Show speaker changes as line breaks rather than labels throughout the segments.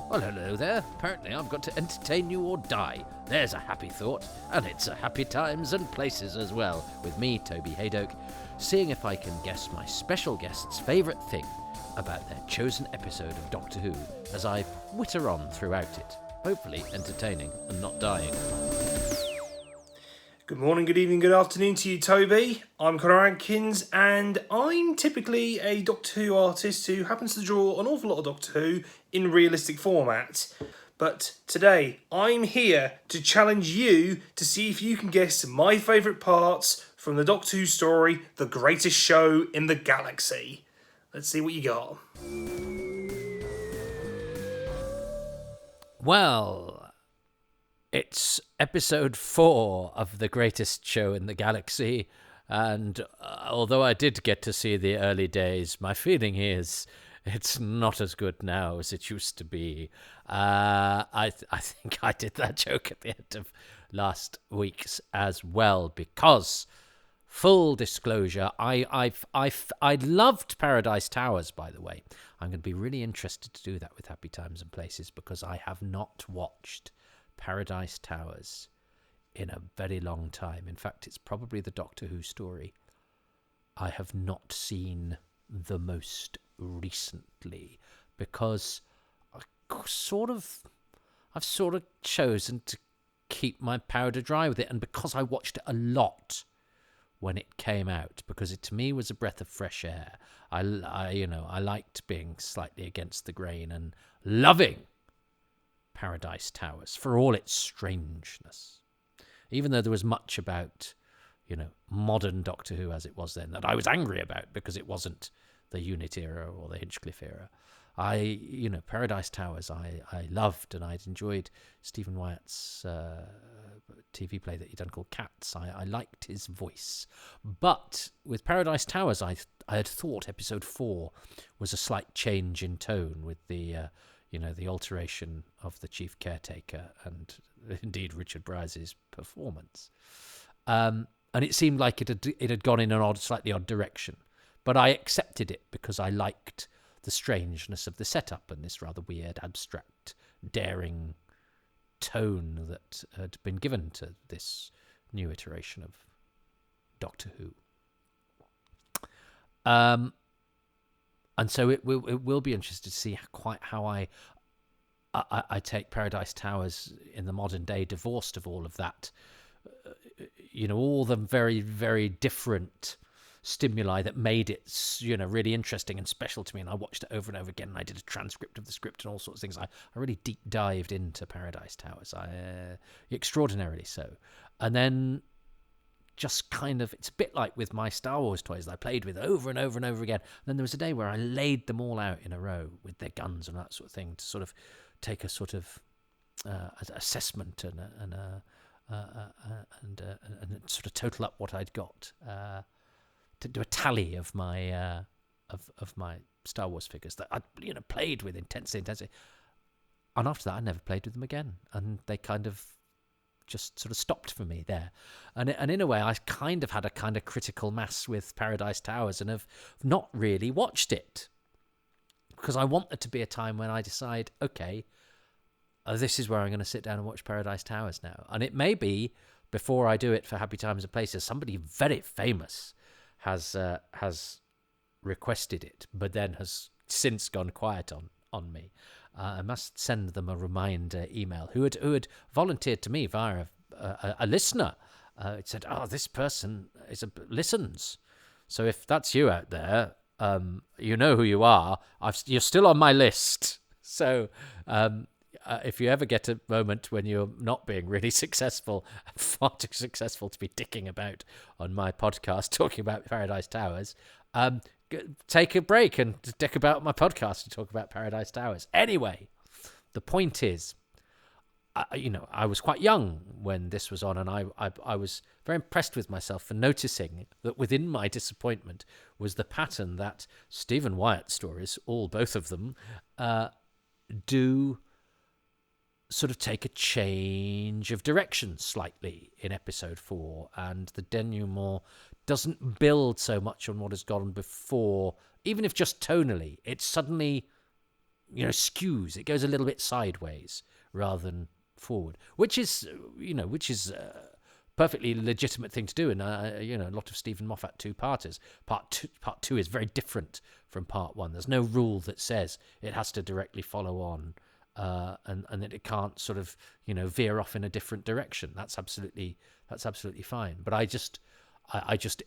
Well, hello there. Apparently I've got to entertain you or die. There's a happy thought. And it's a happy times and places as well, with me, Toby Hadoke, seeing if I can guess my special guest's favourite thing about their chosen episode of Doctor Who as I witter on throughout it. Hopefully entertaining and not dying.
Good morning, good evening, good afternoon to you, Toby. I'm Connor Adkins, and I'm typically a Doctor Who artist who happens to draw an awful lot of Doctor Who in realistic format. But today, I'm here to challenge you to see if you can guess my favourite parts from the Doctor Who story, The Greatest Show in the Galaxy. Let's see what you got.
Well, it's episode 4 of The Greatest Show in the Galaxy, and although I did get to see the early days, my feeling is it's not as good now as it used to be. I think I did that joke at the end of last week's as well, because, full disclosure, I loved Paradise Towers, by the way. I'm going to be really interested to do that with Happy Times and Places, because I have not watched Paradise Towers in a very long time. In fact, it's probably the Doctor Who story I have not seen the most recently, because I've sort of chosen to keep my powder dry with it, and because I watched it a lot when it came out, because it to me was a breath of fresh air. I liked being slightly against the grain and loving Paradise Towers for all its strangeness, even though there was much about modern Doctor Who as it was then that I was angry about because it wasn't the Unit era or the Hinchcliffe era. Paradise Towers I loved, and I'd enjoyed Stephen Wyatt's TV play that he'd done called Cats. I liked his voice. But with Paradise Towers, I had thought episode 4 was a slight change in tone with the alteration of the chief caretaker and indeed Richard Bryce's performance. And it seemed like it had gone in an slightly odd direction. But I accepted it because I liked the strangeness of the setup and this rather weird, abstract, daring tone that had been given to this new iteration of Doctor Who. And so it will be interesting to see quite how I take Paradise Towers in the modern day, divorced of all of that. All the very, very different stimuli that made it, really interesting and special to me. And I watched it over and over again, and I did a transcript of the script and all sorts of things. I really deep dived into Paradise Towers, extraordinarily so. And then just kind of, it's a bit like with my Star Wars toys that I played with over and over and over again. And then there was a day where I laid them all out in a row with their guns and that sort of thing to sort of take a sort of assessment and sort of total up what I'd got, to do a tally of my of my Star Wars figures that I'd played with intensely. And after that, I never played with them again, and they kind of just sort of stopped for me there. And in a way, I kind of had a kind of critical mass with Paradise Towers and have not really watched it, because I want there to be a time when I decide, okay, this is where I'm going to sit down and watch Paradise Towers now. And it may be before I do it for Happy Times and Places. Somebody very famous has requested it, but then has since gone quiet on me. I must send them a reminder email who had volunteered to me via a listener. It said, this person listens. So if that's you out there, you know who you are. You're still on my list. So if you ever get a moment when you're not being really successful, far too successful to be dicking about on my podcast talking about Paradise Towers, take a break and dick about my podcast and talk about Paradise Towers. Anyway, the point is, I was quite young when this was on, and I was very impressed with myself for noticing that within my disappointment was the pattern that Stephen Wyatt stories, both of them, do sort of take a change of direction slightly in episode 4, and the denouement doesn't build so much on what has gone before, even if just tonally. It suddenly skews. It goes a little bit sideways rather than forward, which is perfectly legitimate thing to do. And a lot of Stephen Moffat two-parters. Part two is very different from part one. There's no rule that says it has to directly follow on, and that it can't sort of veer off in a different direction. That's absolutely fine. But I just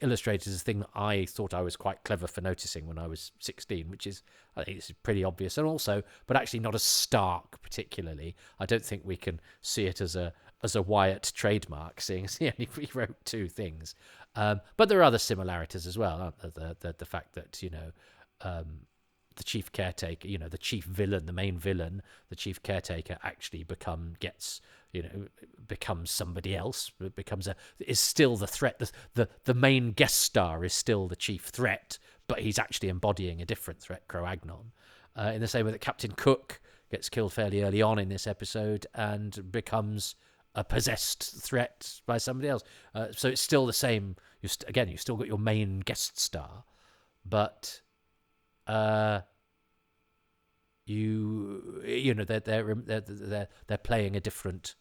illustrated this thing that I thought I was quite clever for noticing when I was 16, which is, I think it's pretty obvious, and also, but actually not as stark particularly. I don't think we can see it as a Wyatt trademark, seeing as he wrote two things. But there are other similarities as well, aren't there? The fact that, the chief caretaker, the chief villain, the main villain, the chief caretaker actually becomes somebody else, is still the threat. The main guest star is still the chief threat, but he's actually embodying a different threat, Cro-Agnon. In the same way that Captain Cook gets killed fairly early on in this episode and becomes a possessed threat by somebody else. So it's still the same. You've still got your main guest star, but they're playing a different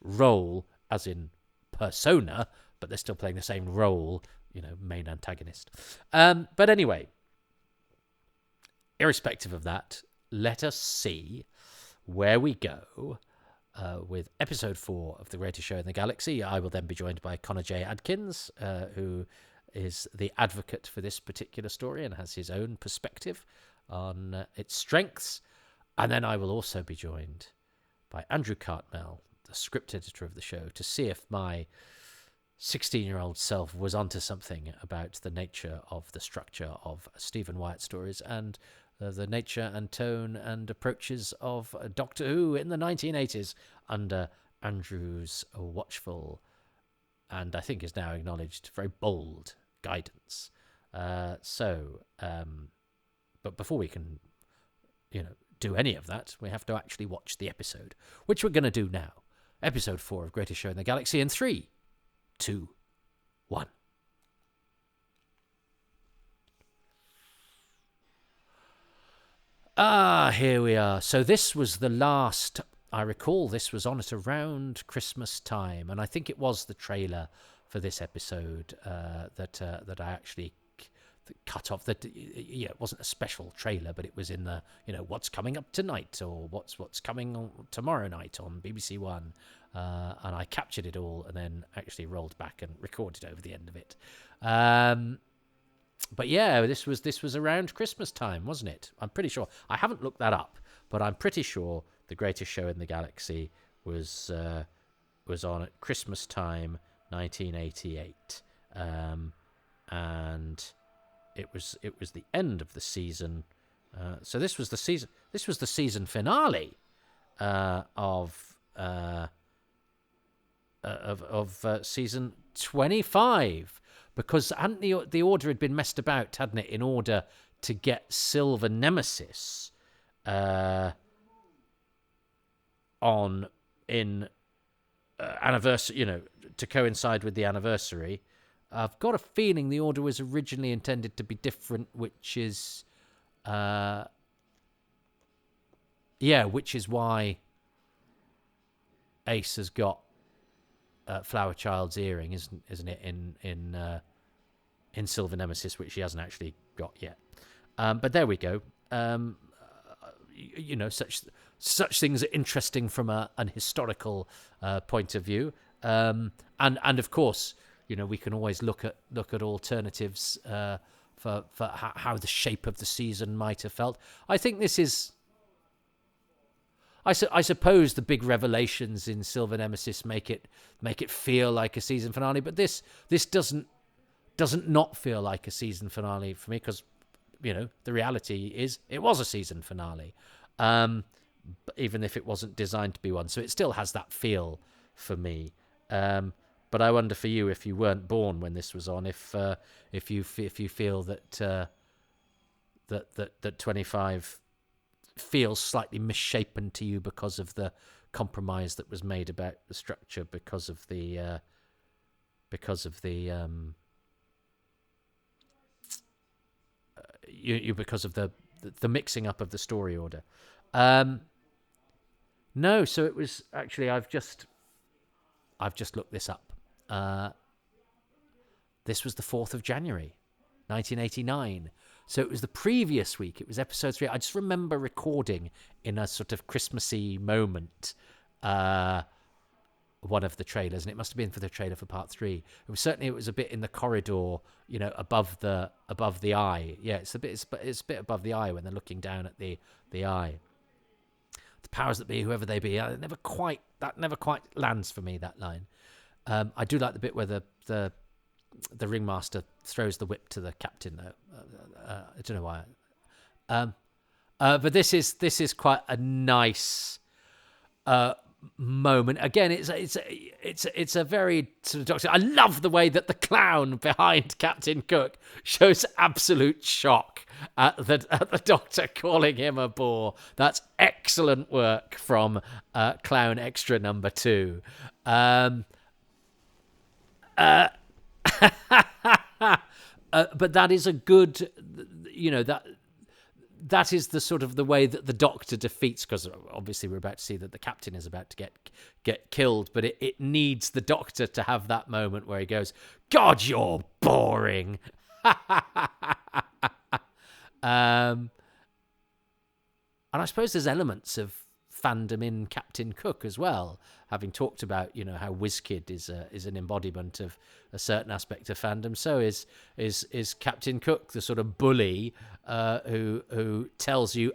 role, as in persona, but they're still playing the same role, main antagonist. But anyway, irrespective of that, let us see where we go with episode 4 of The Greatest Show in the Galaxy. I will then be joined by Connor Adkins, who is the advocate for this particular story and has his own perspective on its strengths. And then I will also be joined by Andrew Cartmel, the script editor of the show, to see if my 16-year-old self was onto something about the nature of the structure of Stephen Wyatt stories and the nature and tone and approaches of Doctor Who in the 1980s under Andrew's watchful and I think is now acknowledged very bold guidance. But before we can, do any of that, we have to actually watch the episode, which we're going to do now. Episode 4 of Greatest Show in the Galaxy in 3, 2, 1. Here we are. So this was the last, I recall this was on at around Christmas time, and I think it was the trailer for this episode that I actually cut off. It wasn't a special trailer, but it was in the, what's coming up tonight or what's coming on tomorrow night on BBC One. And I captured it all and then actually rolled back and recorded over the end of it. But yeah, this was around Christmas time, wasn't it? I'm pretty sure. I haven't looked that up, but I'm pretty sure The Greatest Show in the Galaxy was on at Christmas time, 1988, and it was the end of the season. So this was the season. This was the season finale of season 25. Because hadn't the order had been messed about, hadn't it, in order to get Silver Nemesis on in anniversary, to coincide with the anniversary. I've got a feeling the order was originally intended to be different, which is why Ace has got Flower Child's earring, isn't it, in Silver Nemesis, which she hasn't actually got yet. But there we go. Such things are interesting from an historical point of view, and of course, we can always look at alternatives for how the shape of the season might have felt. I think this is. I suppose the big revelations in Silver Nemesis make it feel like a season finale, but this doesn't not feel like a season finale for me, because the reality is it was a season finale, even if it wasn't designed to be one. So it still has that feel for me. But I wonder for you, if you weren't born when this was on, if you feel that 25 feels slightly misshapen to you because of the compromise that was made about the structure, because of the because of the the mixing up of the story order. No, so it was actually I've just looked this up. This was the 4th of January, 1989. So it was the previous week. It was episode 3. I just remember recording in a sort of Christmassy moment one of the trailers, and it must have been for the trailer for part 3. It was a bit in the corridor, above the eye. Yeah, it's a bit above the eye when they're looking down at the eye. The powers that be, whoever they be, that never quite lands for me, that line. I do like the bit where the ringmaster throws the whip to the captain, though. I don't know why. But this is quite a nice moment. Again, it's a very sort of Doctor. I love the way that the clown behind Captain Cook shows absolute shock at the Doctor calling him a bore. That's excellent work from Clown Extra number 2. But that is a good, that is the sort of the way that the Doctor defeats, because obviously we're about to see that the captain is about to get killed, but it needs the Doctor to have that moment where he goes, "God, you're boring." And I suppose there's elements of fandom in Captain Cook as well, having talked about how WizKid is an embodiment of a certain aspect of fandom. So is Captain Cook, the sort of bully who tells you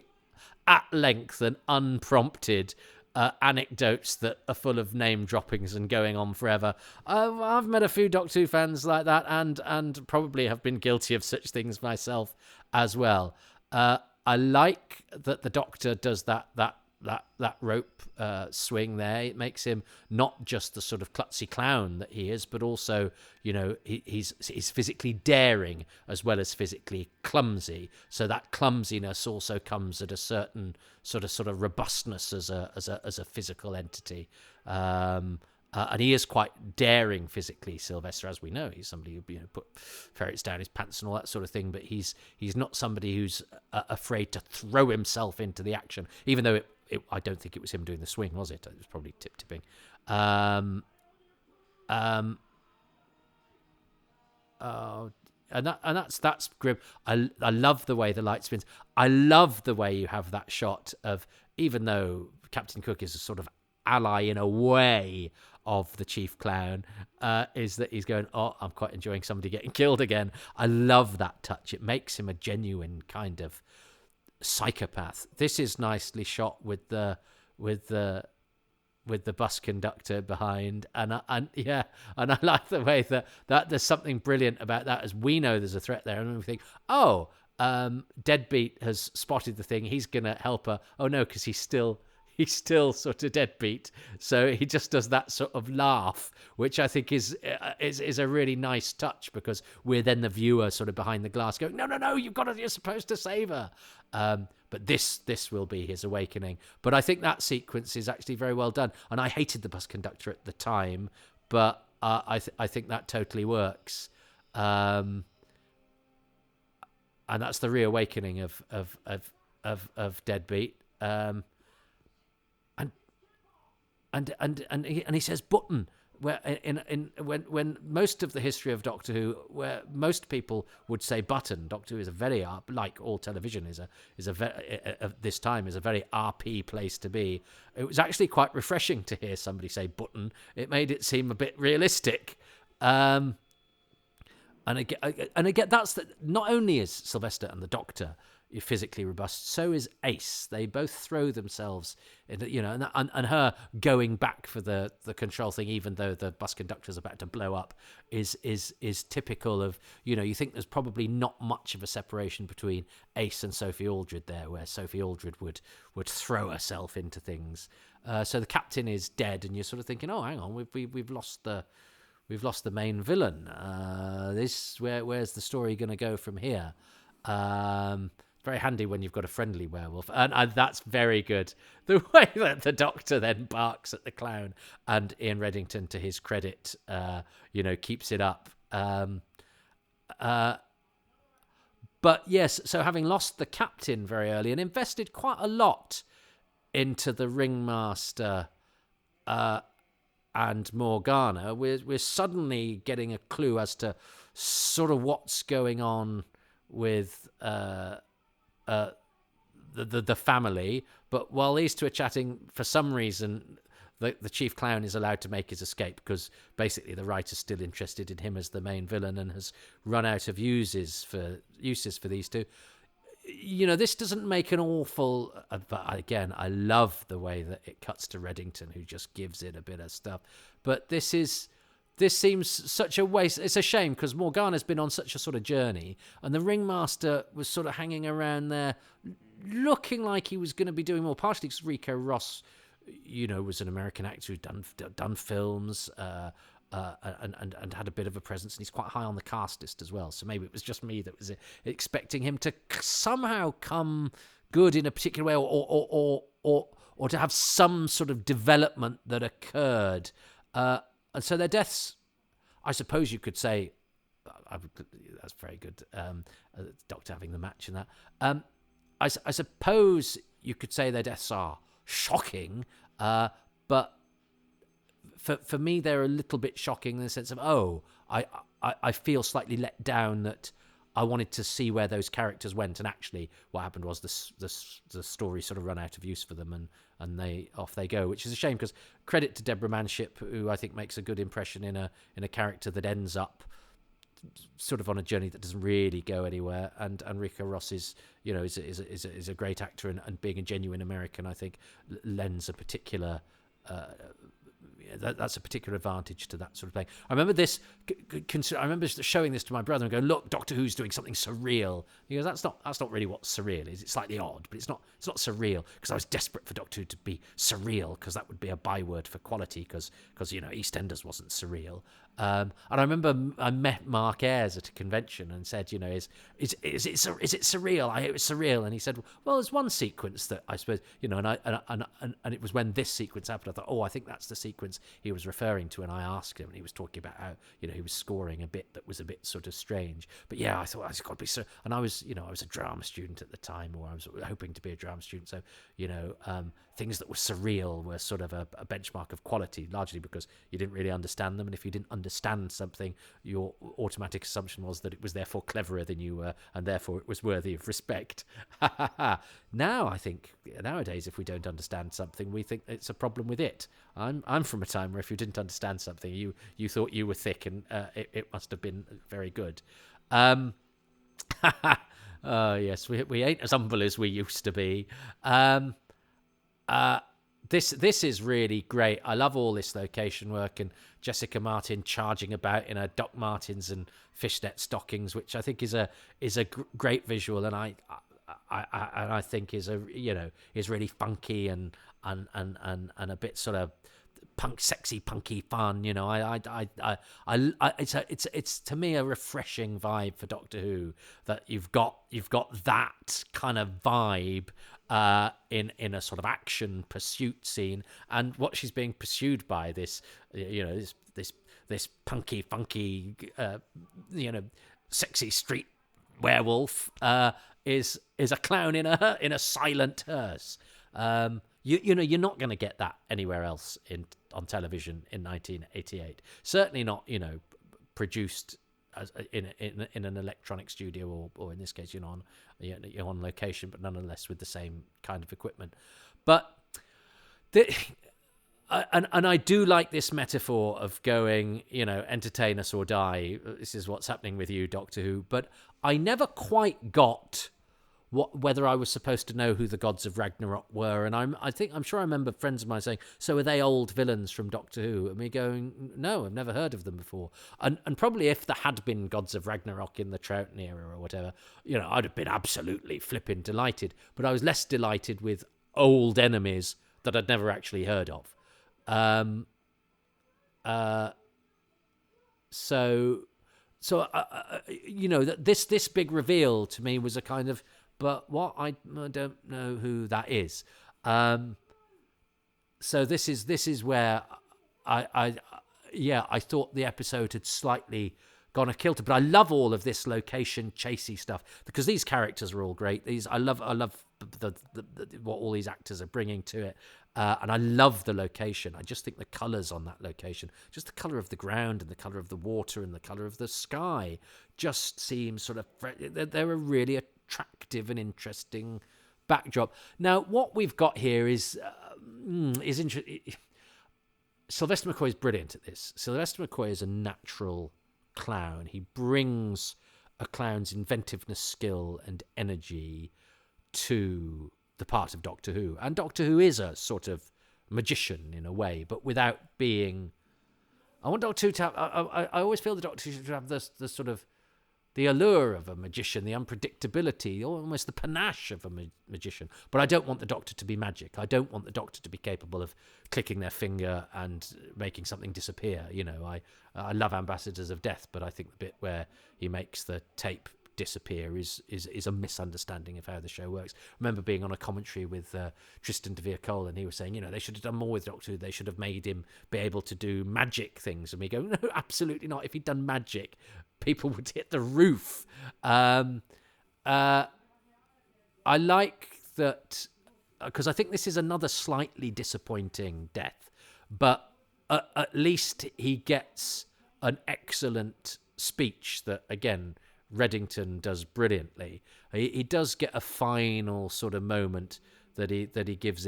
at length and unprompted anecdotes that are full of name droppings and going on forever. I've met a few Doctor Who fans like that, and probably have been guilty of such things myself as well. I like that the Doctor does that rope swing there. It makes him not just the sort of klutzy clown that he is, but also, he's physically daring as well as physically clumsy. So that clumsiness also comes at a certain sort of robustness as a physical entity. And he is quite daring physically, Sylvester, as we know. He's somebody who put ferrets down his pants and all that sort of thing, but he's not somebody who's afraid to throw himself into the action, even though I don't think it was him doing the swing, was it? It was probably tip-tipping. And that's grim. I love the way the light spins. I love the way you have that shot of, even though Captain Cook is a sort of ally in a way of the chief clown, is that he's going, "Oh, I'm quite enjoying somebody getting killed again." I love that touch. It makes him a genuine kind of psychopath. This is nicely shot with the bus conductor behind, and I like the way that there's something brilliant about that, as we know there's a threat there, and we think, oh, Deadbeat has spotted the thing, he's gonna help her. Oh no, because he's still sort of deadbeat, so he just does that sort of laugh, which I think is a really nice touch, because we're then the viewer sort of behind the glass going, no, you're supposed to save her. But this will be his awakening. But I think that sequence is actually very well done, and I hated the bus conductor at the time, but I think that totally works. And that's the reawakening of Deadbeat. And he says button, where when most of the history of Doctor Who, where most people would say button, Doctor Who is a very, like all television is a very, this time is a very RP place to be. It was actually quite refreshing to hear somebody say button. It made it seem a bit realistic. And again, that's not only is Sylvester and the Doctor physically robust, so is Ace. They both throw themselves in, and her going back for the control thing, even though the bus conductor is about to blow up, is typical of, you think there's probably not much of a separation between Ace and Sophie Aldred there, where Sophie Aldred would throw herself into things. So the captain is dead, and you're sort of thinking, oh, hang on, we've lost the main villain. Where's the story going to go from here? Very handy when you've got a friendly werewolf, and that's very good. The way that the Doctor then barks at the clown, and Ian Reddington, to his credit, keeps it up. But yes, so having lost the captain very early and invested quite a lot into the ringmaster and Morgana, we're suddenly getting a clue as to sort of what's going on with the family. But while these two are chatting, for some reason, the chief clown is allowed to make his escape because basically the writer's still interested in him as the main villain and has run out of uses for these two. This doesn't make an awful... But again, I love the way that it cuts to Reddington, who just gives it a bit of stuff. But this seems such a waste. It's a shame because Morgana's been on such a sort of journey, and the ringmaster was sort of hanging around there, looking like he was going to be doing more. Partially because Rico Ross, was an American actor who'd done films and had a bit of a presence, and he's quite high on the cast list as well. So maybe it was just me that was expecting him to somehow come good in a particular way, or to have some sort of development that occurred. And so their deaths, I suppose you could say, that's very good. Doctor having the match in that. I suppose you could say their deaths are shocking, but for me they're a little bit shocking in the sense of I feel slightly let down that I wanted to see where those characters went, and actually what happened was the story sort of run out of use for them, and off they go, which is a shame because credit to Deborah Manship, who I think makes a good impression in a character that ends up sort of on a journey that doesn't really go anywhere, and Rico Ross is a great actor, and being a genuine American, I think lends a particular that's a particular advantage to that sort of thing. I remember this. I remember showing this to my brother and going, "Look, Doctor Who's doing something surreal." He goes, "That's not really what surreal is. It's slightly odd, but it's not surreal." Because I was desperate for Doctor Who to be surreal, because that would be a byword for quality. Because EastEnders wasn't surreal. And I remember I met Mark Ayres at a convention and said, "Is it surreal? I hear it's surreal." And he said, "Well, there's one sequence that I suppose, and it was when this sequence happened. I thought, I think that's the sequence he was referring to." And I asked him, and he was talking about how he was scoring a bit that was a bit sort of strange. But yeah, I thought it's got to be so. And I was a drama student at the time, or I was hoping to be a drama student. So things that were surreal were sort of a benchmark of quality, largely because you didn't really understand them. And if you didn't understand something, your automatic assumption was that it was therefore cleverer than you were, and therefore it was worthy of respect. Now I think nowadays, if we don't understand something, we think it's a problem with it. I'm from a time where if you didn't understand something, you thought you were thick, and it must have been very good. Yes, we ain't as humble as we used to be. This is really great. I love all this location work, and Jessica Martin charging about in her Doc Martens and fishnet stockings, which I think is a great visual, and I think is really funky and a bit sort of sexy punky fun. It's to me a refreshing vibe for Doctor Who, that you've got that kind of vibe in a sort of action pursuit scene, and what she's being pursued by, this punky funky sexy street werewolf is a clown in a silent hearse. You're not going to get that anywhere else on television in 1988. Certainly not, produced as in an electronic studio, or in this case, you're on location, but nonetheless with the same kind of equipment. But I do like this metaphor of going, entertain us or die. This is what's happening with you, Doctor Who. But I never quite got whether I was supposed to know who the gods of Ragnarok were. And I'm sure I remember friends of mine saying, "So are they old villains from Doctor Who?" And me going, "No, I've never heard of them before." And probably if there had been gods of Ragnarok in the Troughton era or whatever, I'd have been absolutely flipping delighted. But I was less delighted with old enemies that I'd never actually heard of. This big reveal to me was a kind of, but what? I don't know who that is. So this is where I thought the episode had slightly gone and killed her. But I love all of this location chasey stuff because these characters are all great. I love the what all these actors are bringing to it, and I love the location. I just think the colours on that location, just the colour of the ground and the colour of the water and the colour of the sky, just seems sort of they're a really attractive and interesting backdrop. Now, what we've got here is interesting. Sylvester McCoy is brilliant at this. Sylvester McCoy is a natural clown. He brings a clown's inventiveness, skill, and energy to the part of Doctor Who. And Doctor Who is a sort of magician in a way, but without being... I want Doctor Who to have... I always feel the Doctor Who should have the sort of... the allure of a magician, the unpredictability, almost the panache of a magician. But I don't want the Doctor to be magic. I don't want the Doctor to be capable of clicking their finger and making something disappear. You know, I love Ambassadors of Death, but I think the bit where he makes the tape disappear is a misunderstanding of how the show works. I remember being on a commentary with Tristan de Cole, and he was saying, you know, they should have done more with Doctor Who. They should have made him be able to do magic things. And we go, no, absolutely not. If he'd done magic, people would hit the roof. I like that because I think this is another slightly disappointing death, but at least he gets an excellent speech that, again, Reddington does brilliantly. He does get a final sort of moment that he gives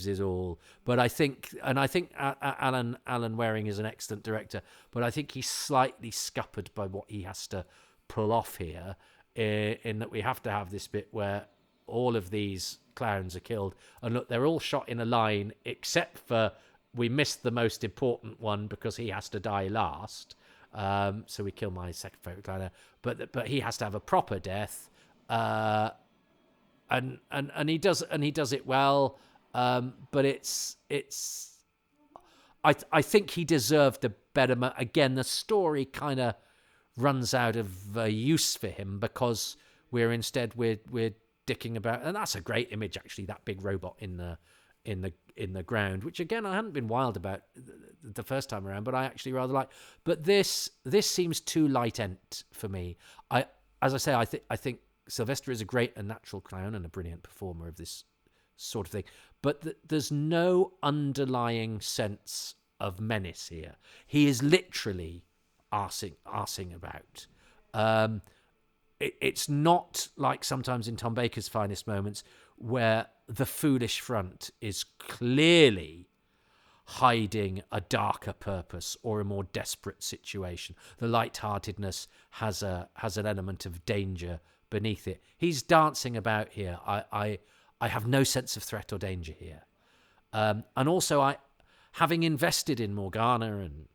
his all. But I think Alan Waring is an excellent director, but I think he's slightly scuppered by what he has to pull off here, in that we have to have this bit where all of these clowns are killed, and look, they're all shot in a line except for we missed the most important one because he has to die last. So we kill my second favourite clown, but he has to have a proper death, and he does it well. But it's I think he deserved a better. Again, the story kind of runs out of use for him because we're dicking about, and that's a great image actually. That big robot in the ground, which again I hadn't been wild about the first time around, but I actually rather like. But this seems too light-ent for me. As I say, I think Sylvester is a great and natural clown and a brilliant performer of this sort of thing, but there's no underlying sense of menace here. He is literally arsing about. It's not like sometimes in Tom Baker's finest moments where the foolish front is clearly hiding a darker purpose or a more desperate situation. The lightheartedness has an element of danger beneath it. He's dancing about here. I have no sense of threat or danger here. And also, having invested in Morgana and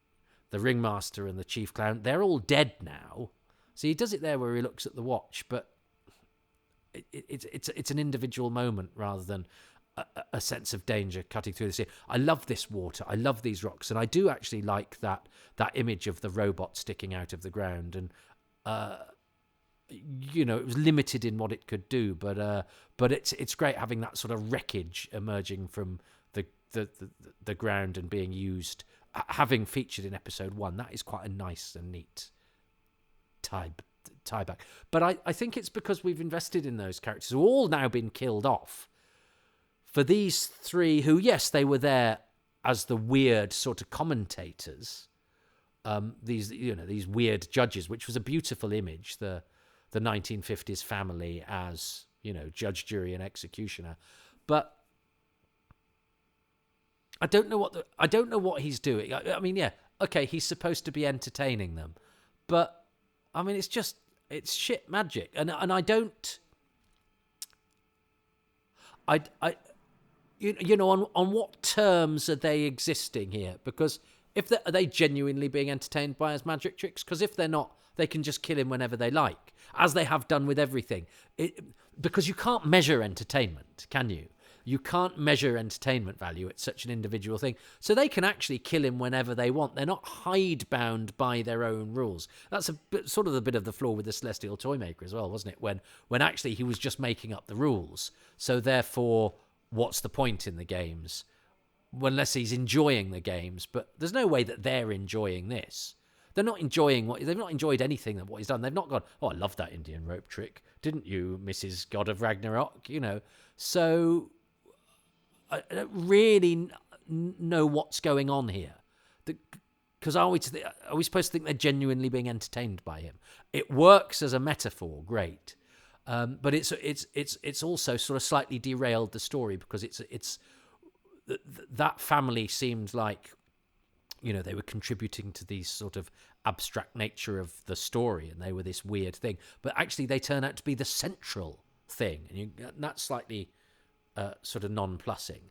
the Ringmaster and the Chief Clown, they're all dead now. So he does it there where he looks at the watch, but it's an individual moment rather than a sense of danger cutting through the sea. I love this water. I love these rocks, and I do actually like that image of the robot sticking out of the ground. And it was limited in what it could do, but it's great having that sort of wreckage emerging from the ground and being used, having featured in episode 1. That is quite a nice and neat tie back. But I think it's because we've invested in those characters who have all now been killed off. For these three who, yes, they were there as the weird sort of commentators, these weird judges, which was a beautiful image, the 1950s family as, judge, jury, and executioner. But I don't know what he's doing. I mean, yeah, okay, he's supposed to be entertaining them, but I mean, it's shit magic, and I don't. On what terms are they existing here? Because are they genuinely being entertained by his magic tricks? Because if they're not, they can just kill him whenever they like, as they have done with everything. Because you can't measure entertainment, can you? You can't measure entertainment value. It's such an individual thing. So they can actually kill him whenever they want. They're not hidebound by their own rules. That's sort of the bit of the flaw with the Celestial Toymaker as well, wasn't it? When actually he was just making up the rules. So therefore, what's the point in the games? Unless he's enjoying the games. But there's no way that they're enjoying this. they've not enjoyed anything of what he's done. They've not gone, oh, I love that Indian rope trick, didn't you, Mrs. God of Ragnarok? So I don't really know what's going on here. Because are we supposed to think they're genuinely being entertained by him? It works as a metaphor, great, but it's also sort of slightly derailed the story, because it's that family seemed like, they were contributing to the sort of abstract nature of the story, and they were this weird thing, but actually they turn out to be the central thing, and that's slightly sort of nonplussing.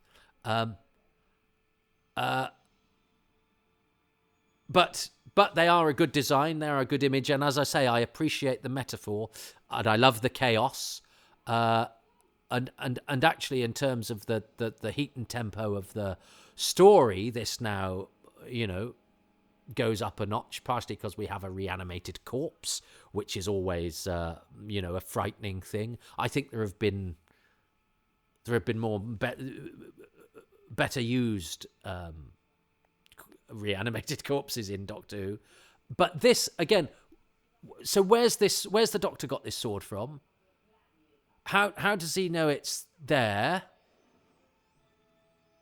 But they are a good design, they are a good image, and as I say, I appreciate the metaphor, and I love the chaos. And actually, in terms of the heat and tempo of the story, this now, goes up a notch, partially because we have a reanimated corpse, which is always, a frightening thing. I think there have been more better used reanimated corpses in Doctor Who, but this again. So where's the Doctor got this sword from? How does he know it's there?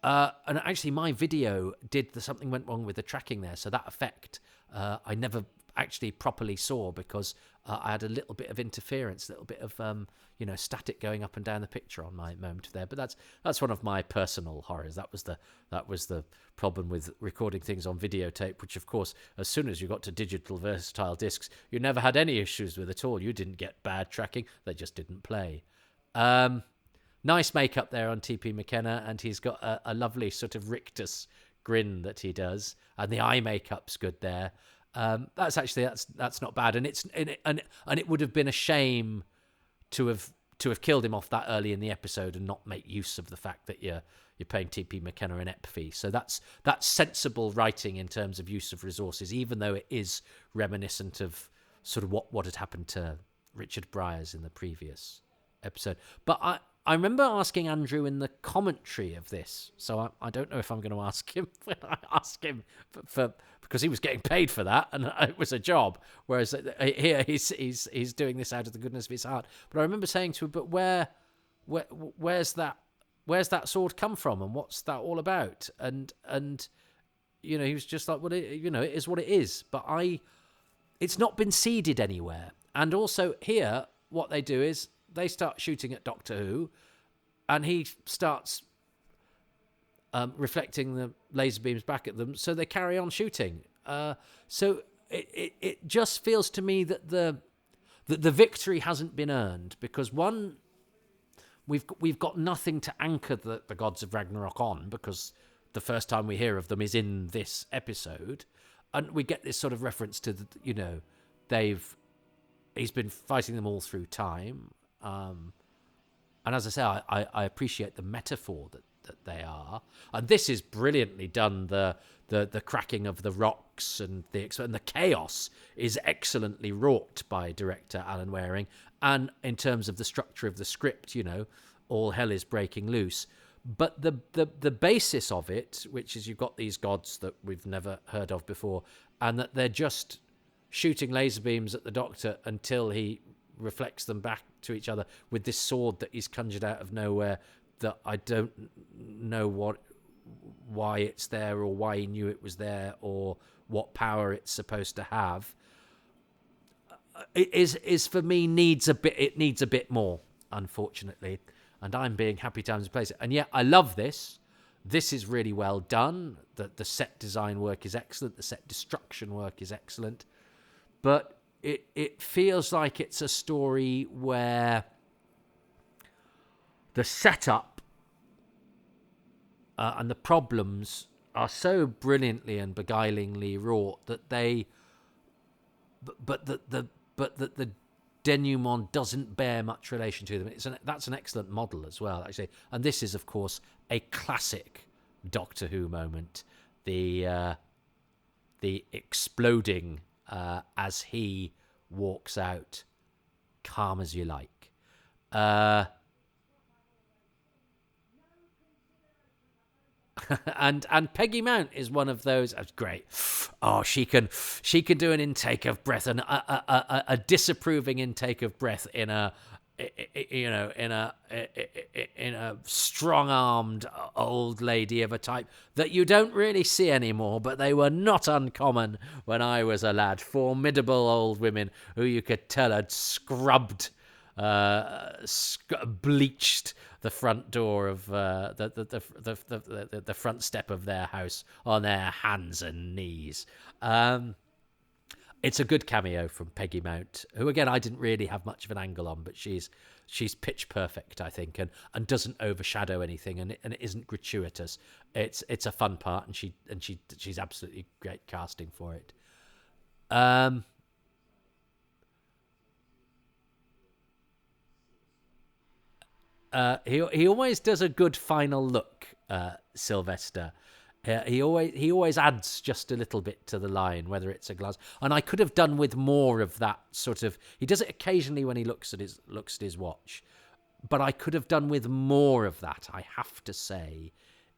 And actually, my video something went wrong with the tracking there, so that effect I never actually properly saw, because I had a little bit of interference, a little bit of static going up and down the picture on my moment there. But that's one of my personal horrors. That was the problem with recording things on videotape, which of course, as soon as you got to digital versatile discs, you never had any issues with at all. You didn't get bad tracking; they just didn't play. Nice makeup there on T.P. McKenna, and he's got a lovely sort of rictus grin that he does, and the eye makeup's good there. That's not bad, and it would have been a shame to have killed him off that early in the episode and not make use of the fact that you're paying T.P. McKenna an ep fee. So that's sensible writing in terms of use of resources, even though it is reminiscent of sort of what had happened to Richard Briers in the previous episode. But I remember asking Andrew in the commentary of this, so I don't know if I'm going to ask him when I ask him for because he was getting paid for that and it was a job. Whereas here he's doing this out of the goodness of his heart. But I remember saying to him, "But where's that sword come from, and what's that all about?" And he was just like, "Well, it is what it is." But it's not been seeded anywhere. And also here, what they do is they start shooting at Doctor Who, and he starts reflecting the laser beams back at them, so they carry on shooting. So it just feels to me that the victory hasn't been earned, because one, we've got nothing to anchor the gods of Ragnarok on, because the first time we hear of them is in this episode, and we get this sort of reference to he's been fighting them all through time. And as I say, I appreciate the metaphor that they are, and this is brilliantly done. The cracking of the rocks and the chaos is excellently wrought by director Alan Waring. And in terms of the structure of the script, all hell is breaking loose. But the basis of it, which is you've got these gods that we've never heard of before, and that they're just shooting laser beams at the Doctor until he reflects them back to each other with this sword that he's conjured out of nowhere, that I don't know why it's there, or why he knew it was there, or what power it's supposed to have. It is for me needs a bit more, unfortunately, and I'm being happy times to place it. And yet I love this. This is really well done. The set design work is excellent. The set destruction work is excellent. But it feels like it's a story where the setup and the problems are so brilliantly and beguilingly wrought that the denouement doesn't bear much relation to them. That's an excellent model as well, actually. And this is, of course, a classic Doctor Who moment. The exploding as he walks out, calm as you like. and Peggy Mount is one of those. That's great. Oh, she can do an intake of breath, and a disapproving intake of breath in a in a strong-armed old lady of a type that you don't really see anymore, but they were not uncommon when I was a lad. Formidable old women who you could tell had scrubbed, bleached the front door of the front step of their house on their hands and knees. It's a good cameo from Peggy Mount, who again I didn't really have much of an angle on, but she's pitch perfect, I think, and doesn't overshadow anything, and it isn't gratuitous. It's a fun part, and she's absolutely great casting for it. He always does a good final look, Sylvester. He always adds just a little bit to the line, whether it's a glance. And I could have done with more of that sort of. He does it occasionally when he looks at his watch, but I could have done with more of that. I have to say,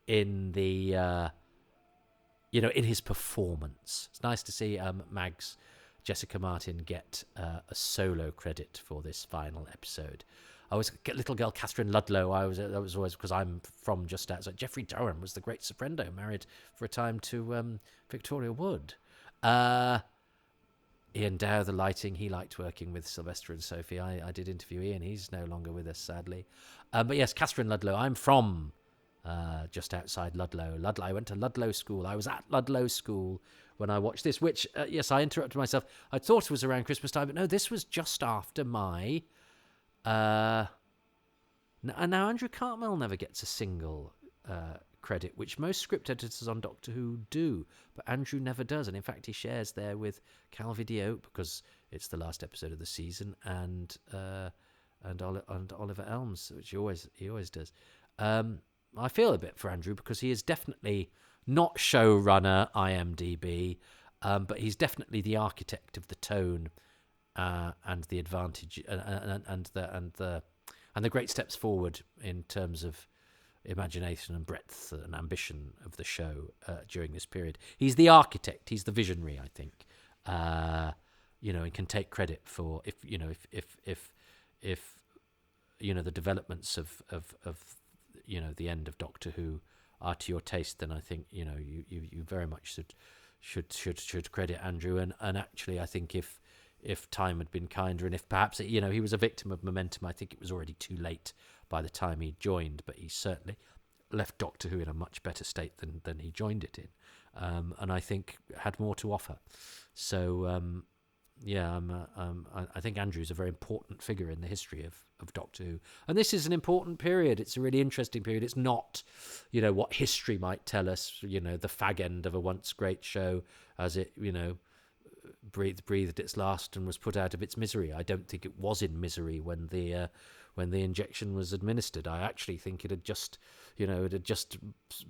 in the in his performance, it's nice to see Mags Jessica Martin get a solo credit for this final episode. I was little girl Catherine Ludlow. That was always because I'm from just outside. Geoffrey Durham was the great soprendo, married for a time to Victoria Wood. Ian Dow, the lighting. He liked working with Sylvester and Sophie. I did interview Ian. He's no longer with us, sadly. But yes, Catherine Ludlow. I'm from just outside Ludlow. I went to Ludlow School. I was at Ludlow School when I watched this, which, yes, I interrupted myself. I thought it was around Christmas time, but no, this was just after my... now Andrew Cartmel never gets a single credit, which most script editors on Doctor Who do, but Andrew never does, and in fact he shares there with Cal Video because it's the last episode of the season, and Oliver Elms, which he always does. I feel a bit for Andrew because he is definitely not showrunner IMDb, but he's definitely the architect of the tone. And the advantage and the great steps forward in terms of imagination and breadth and ambition of the show during this period. He's the architect. He's the visionary, I think. And can take credit for if the developments of the end of Doctor Who are to your taste, then I think you very much should credit Andrew. And actually, I think if time had been kinder, and if perhaps he was a victim of momentum, I think it was already too late by the time he joined. But he certainly left Doctor Who in a much better state than he joined it in, and I think had more to offer. So I think Andrew's a very important figure in the history of Doctor Who, and this is an important period. It's a really interesting period. It's not, what history might tell us. The fag end of a once great show, as it breathed its last and was put out of its misery. I don't think it was in misery when the injection was administered. I actually think it had just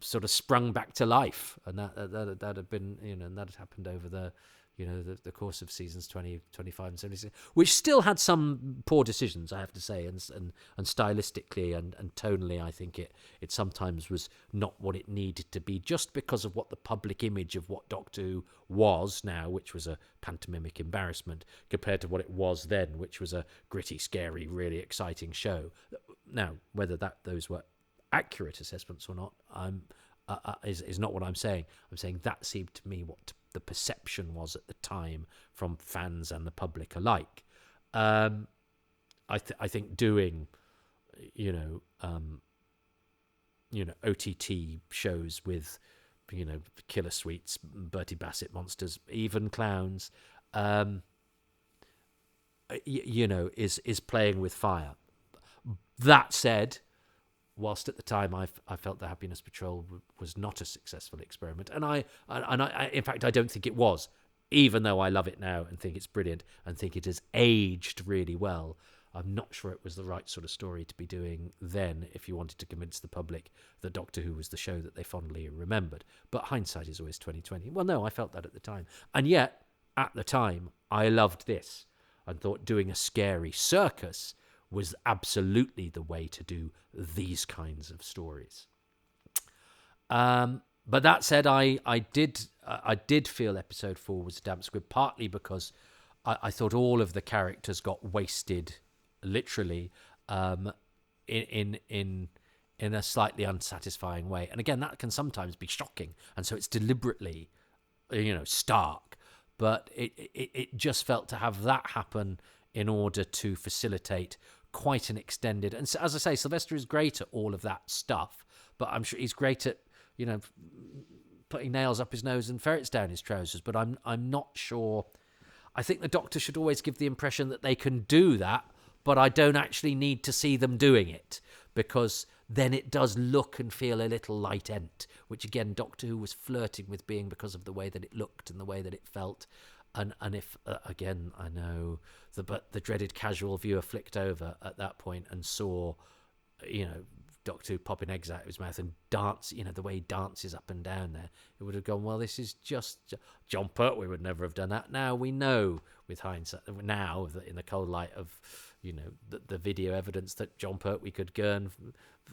sort of sprung back to life, and that had been and that had happened over the course of seasons 20, 25 and 76, which still had some poor decisions, I have to say, and stylistically and tonally, I think it sometimes was not what it needed to be, just because of what the public image of what Doctor Who was now, which was a pantomimic embarrassment, compared to what it was then, which was a gritty, scary, really exciting show. Now, whether those were accurate assessments or not, is not what I'm saying. I'm saying that seemed to me what the perception was at the time from fans and the public alike. I think doing, OTT shows with, killer sweets, Bertie Bassett monsters, even clowns, is playing with fire. That said, whilst at the time I felt the Happiness Patrol was not a successful experiment, and I in fact I don't think it was, even though I love it now and think it's brilliant and think it has aged really well. I'm not sure it was the right sort of story to be doing then if you wanted to convince the public that Doctor Who was the show that they fondly remembered. But hindsight is always 20/20. Well, no, I felt that at the time, and yet at the time I loved this and thought doing a scary circus was absolutely the way to do these kinds of stories. But that said, I did feel episode 4 was a damp squib, partly because I thought all of the characters got wasted, literally, in a slightly unsatisfying way. And again, that can sometimes be shocking, and so it's deliberately, stark. But it just felt to have that happen in order to facilitate quite an extended. And so, as I say, Sylvester is great at all of that stuff, but I'm sure he's great at putting nails up his nose and ferrets down his trousers. But I'm not sure. I think the Doctor should always give the impression that they can do that, but I don't actually need to see them doing it, because then it does look and feel a little light-ent, which again, Doctor Who was flirting with being because of the way that it looked and the way that it felt. And if, again, I know, but the dreaded casual viewer flicked over at that point and saw, Doctor Who popping eggs out of his mouth and dance, the way he dances up and down there, it would have gone, well, this is just John Pertwee would never have done that. Now we know, with hindsight, now that in the cold light of, the video evidence, that John Pertwee could gurn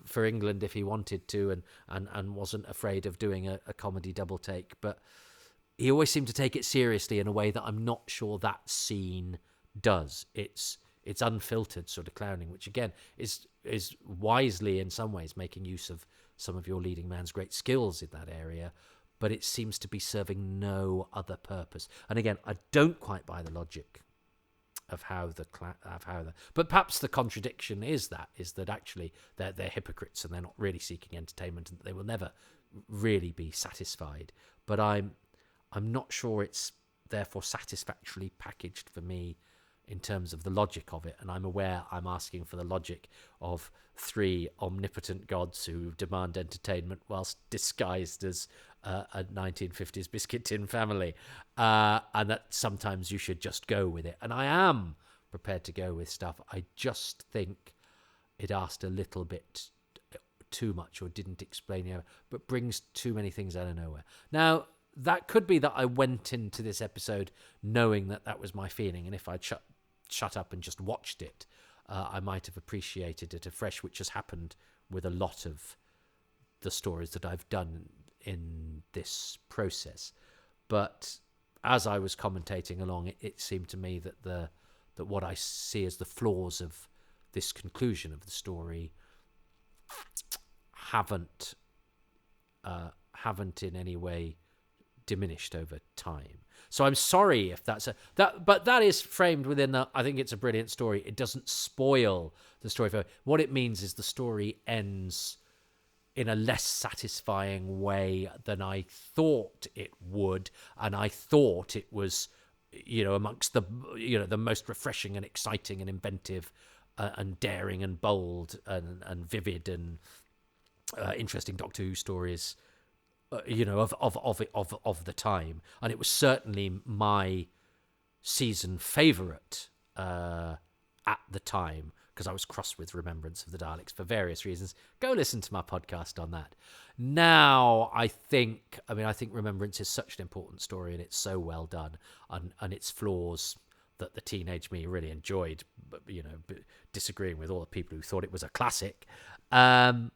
for England if he wanted to, and wasn't afraid of doing a comedy double take. But he always seemed to take it seriously in a way that I'm not sure that scene does. It's unfiltered sort of clowning, which again is wisely in some ways making use of some of your leading man's great skills in that area, but it seems to be serving no other purpose. And again, I don't quite buy the logic of but perhaps the contradiction is that actually they're hypocrites and they're not really seeking entertainment, and they will never really be satisfied. But I'm not sure it's therefore satisfactorily packaged for me in terms of the logic of it. And I'm aware I'm asking for the logic of 3 omnipotent gods who demand entertainment whilst disguised as a 1950s biscuit tin family, and that sometimes you should just go with it. And I am prepared to go with stuff. I just think it asked a little bit too much, or didn't explain it, but brings too many things out of nowhere. Now, that could be that I went into this episode knowing that was my feeling, and if I'd shut up and just watched it, I might have appreciated it afresh, which has happened with a lot of the stories that I've done in this process. But as I was commentating along, it seemed to me that what I see as the flaws of this conclusion of the story haven't in any way diminished over time. So I'm sorry if but that is framed within I think it's a brilliant story. It doesn't spoil the story. What it means is the story ends in a less satisfying way than I thought it would, and I thought it was, amongst the most refreshing and exciting and inventive and daring and bold and vivid and interesting Doctor Who stories, of the time. And it was certainly my season favourite at the time, because I was cross with Remembrance of the Daleks for various reasons. Go listen to my podcast on that. Now, I think Remembrance is such an important story, and it's so well done, and its flaws that the teenage me really enjoyed, disagreeing with all the people who thought it was a classic. I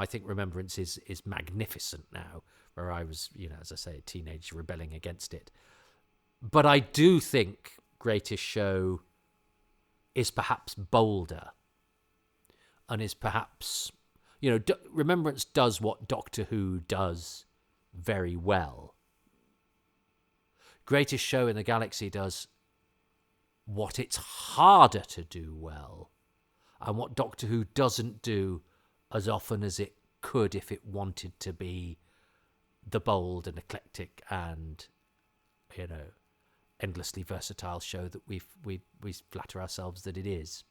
think Remembrance is magnificent now, where I was, as I say, a teenage rebelling against it. But I do think Greatest Show is perhaps bolder, and is perhaps, Remembrance does what Doctor Who does very well. Greatest Show in the Galaxy does what it's harder to do well, and what Doctor Who doesn't do as often as it could if it wanted to be the bold and eclectic and, endlessly versatile show that we flatter ourselves that it is.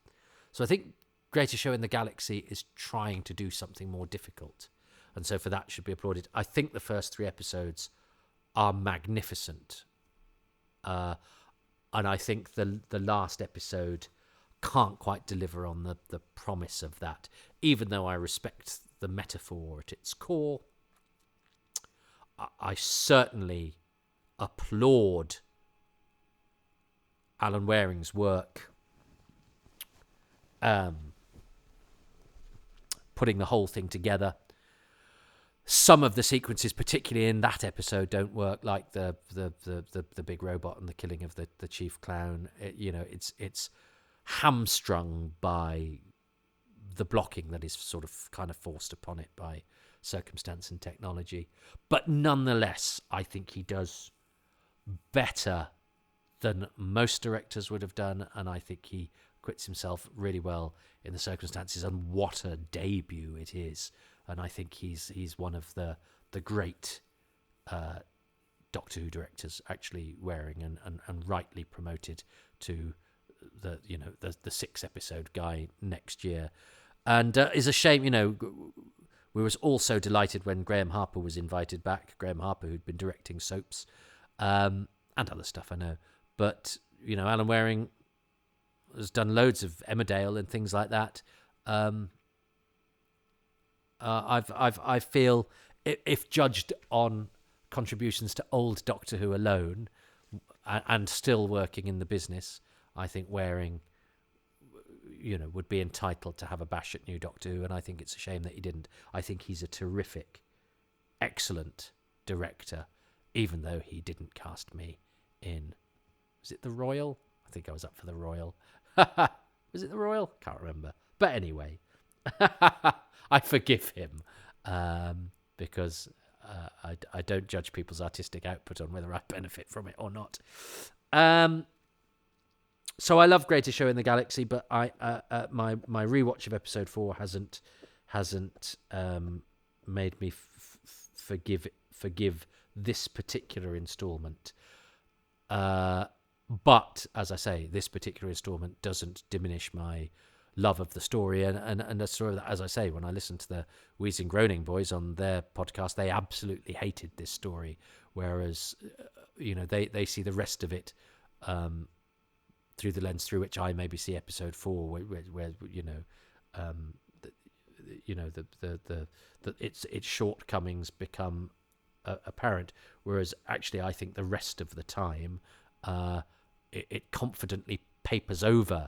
So I think Greatest Show in the Galaxy is trying to do something more difficult, and so for that should be applauded. I think the first 3 episodes are magnificent, and I think the last episode can't quite deliver on the promise of that, even though I respect the metaphor at its core. I certainly applaud Alan Waring's work putting the whole thing together. Some of the sequences, particularly in that episode, don't work, like the big robot and the killing of the chief clown. It's hamstrung by the blocking that is sort of kind of forced upon it by circumstance and technology. But nonetheless, I think he does better than most directors would have done, and I think he acquits himself really well in the circumstances, and what a debut it is. And I think he's one of the great Doctor Who directors, actually wearing and rightly promoted to the 6-episode guy next year. And is a shame, we was also delighted when Graham Harper was invited back. Graham Harper, who'd been directing soaps and other stuff, I know. But, Alan Waring has done loads of Emmerdale and things like that. I feel, if judged on contributions to old Doctor Who alone, and still working in the business, I think Waring, would be entitled to have a bash at new Doctor Who, and I think it's a shame that he didn't. I think he's a terrific, excellent director, even though he didn't cast me in, was it The Royal? I think I was up for The Royal. Was it The Royal? Can't remember. But anyway, I forgive him because I don't judge people's artistic output on whether I benefit from it or not. So I love Greatest Show in the Galaxy, but my rewatch of episode 4 hasn't made me forgive this particular installment. But as I say, this particular installment doesn't diminish my love of the story, and the story that, as I say, when I listened to the Wheezing Groaning Boys on their podcast, they absolutely hated this story, whereas they see the rest of it through the lens through which I maybe see episode 4, where its shortcomings become apparent, whereas actually I think the rest of the time it confidently papers over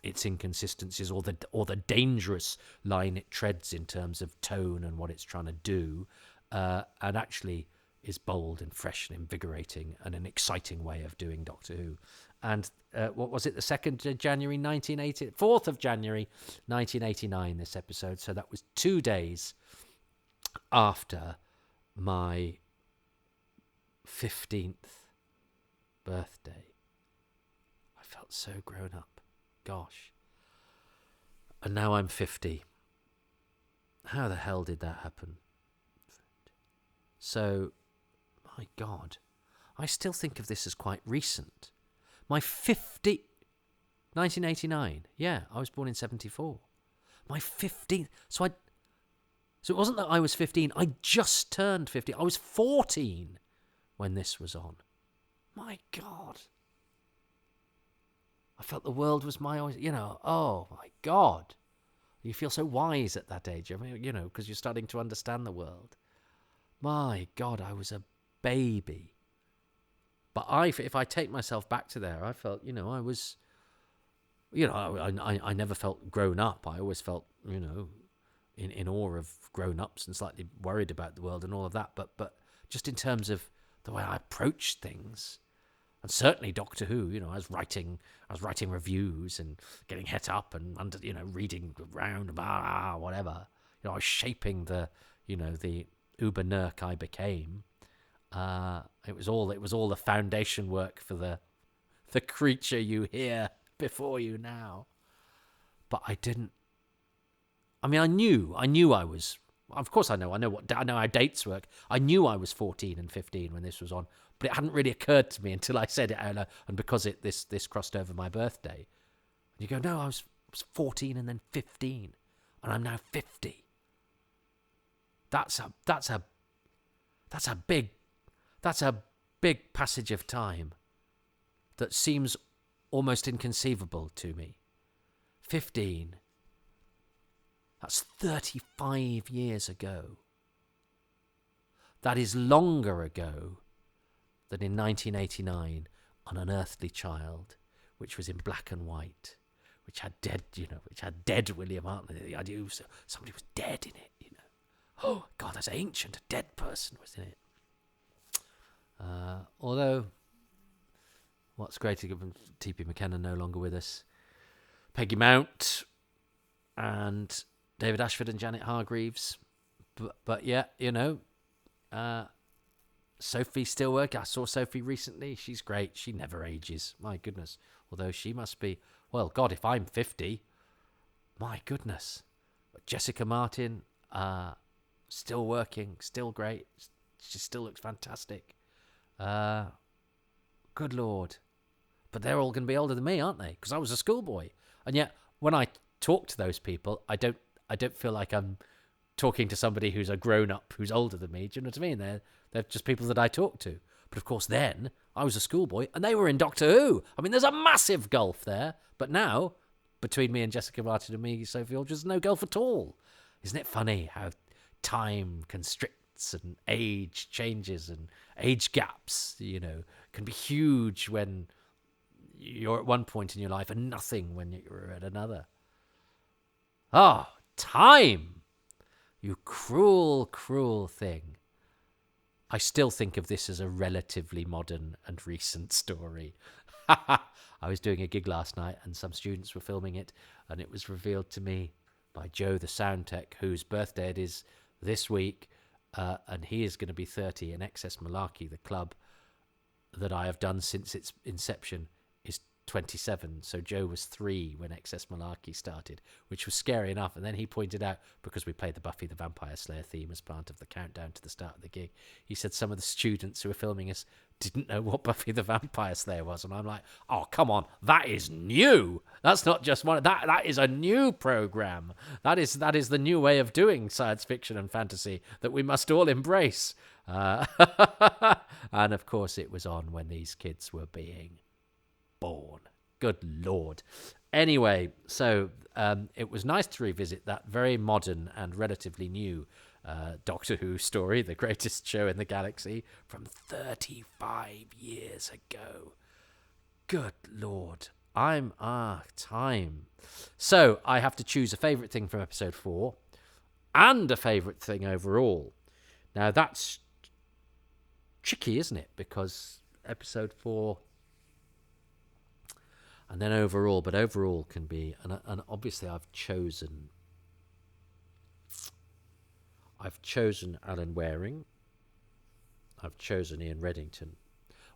its inconsistencies or the dangerous line it treads in terms of tone and what it's trying to do, and actually is bold and fresh and invigorating and an exciting way of doing Doctor Who. And what was it, the 2nd of January 1980, 4th of January 1989, this episode. So that was 2 days after my 15th birthday. I felt so grown up. Gosh. And now I'm 50. How the hell did that happen? So, my God, I still think of this as quite recent. My 1989. Yeah, I was born in 74. My 15th. So it wasn't that I was 15. I just turned 15. I was 14 when this was on. My God. I felt the world was my, oh my God. You feel so wise at that age, because you're starting to understand the world. My God, I was a baby. But if I take myself back to there, I felt, I was, I never felt grown up. I always felt, in awe of grown-ups and slightly worried about the world and all of that. But just in terms of the way I approached things, and certainly Doctor Who, I was writing reviews and getting het up and reading around, whatever. I was shaping the uber nerd I became. It was all the foundation work for the creature you hear before you now. But I didn't. I mean, I knew I was. Of course, I know how dates work. I knew I was 14 and 15 when this was on, but it hadn't really occurred to me until I said it out loud, and because this crossed over my birthday. And you go, no, I was 14 and then 15, and I'm now 50. That's a big passage of time that seems almost inconceivable to me. 15. That's 35 years ago. That is longer ago than in 1989 on An Earthly Child, which was in black and white, which had dead William Hartnell. The idea was somebody was dead in it, Oh, God, that's ancient. A dead person was in it. Although, what's great, given T.P. McKenna no longer with us, Peggy Mount and David Ashford and Janet Hargreaves. But yeah, Sophie still working. I saw Sophie recently. She's great. She never ages. My goodness. Although she must be, well, God, if I'm 50, my goodness. Jessica Martin, still working, still great. She still looks fantastic. Good Lord. But they're all going to be older than me, aren't they? Because I was a schoolboy. And yet, when I talk to those people, I don't feel like I'm talking to somebody who's a grown-up, who's older than me. Do you know what I mean? They're just people that I talk to. But of course, then, I was a schoolboy, and they were in Doctor Who. I mean, there's a massive gulf there. But now, between me and Jessica Martin and me, Sophie Aldridge, there's no gulf at all. Isn't it funny how time constricts and age changes and age gaps, can be huge when you're at one point in your life and nothing when you're at another. Time! You cruel, cruel thing. I still think of this as a relatively modern and recent story. I was doing a gig last night and some students were filming it, and it was revealed to me by Joe, the sound tech, whose birthday it is this week, and he is going to be 30, and Excess Malarkey, the club that I have done since its inception, is 27. So Joe was 3 when Excess Malarkey started, which was scary enough. And then he pointed out, because we played the Buffy the Vampire Slayer theme as part of the countdown to the start of the gig, he said some of the students who were filming us didn't know what Buffy the Vampire Slayer was. And I'm like, oh, come on, that is new. That's not just one. That is a new program. That is the new way of doing science fiction and fantasy that we must all embrace. And of course, it was on when these kids were being born. Good Lord. Anyway, so it was nice to revisit that very modern and relatively new Doctor Who story, the greatest show in the galaxy, from 35 years ago. Good Lord. Time. So I have to choose a favourite thing from episode 4 and a favourite thing overall. Now that's tricky, isn't it? Because episode 4 and then overall, but overall can be, and obviously I've chosen Alan Waring, I've chosen Ian Reddington,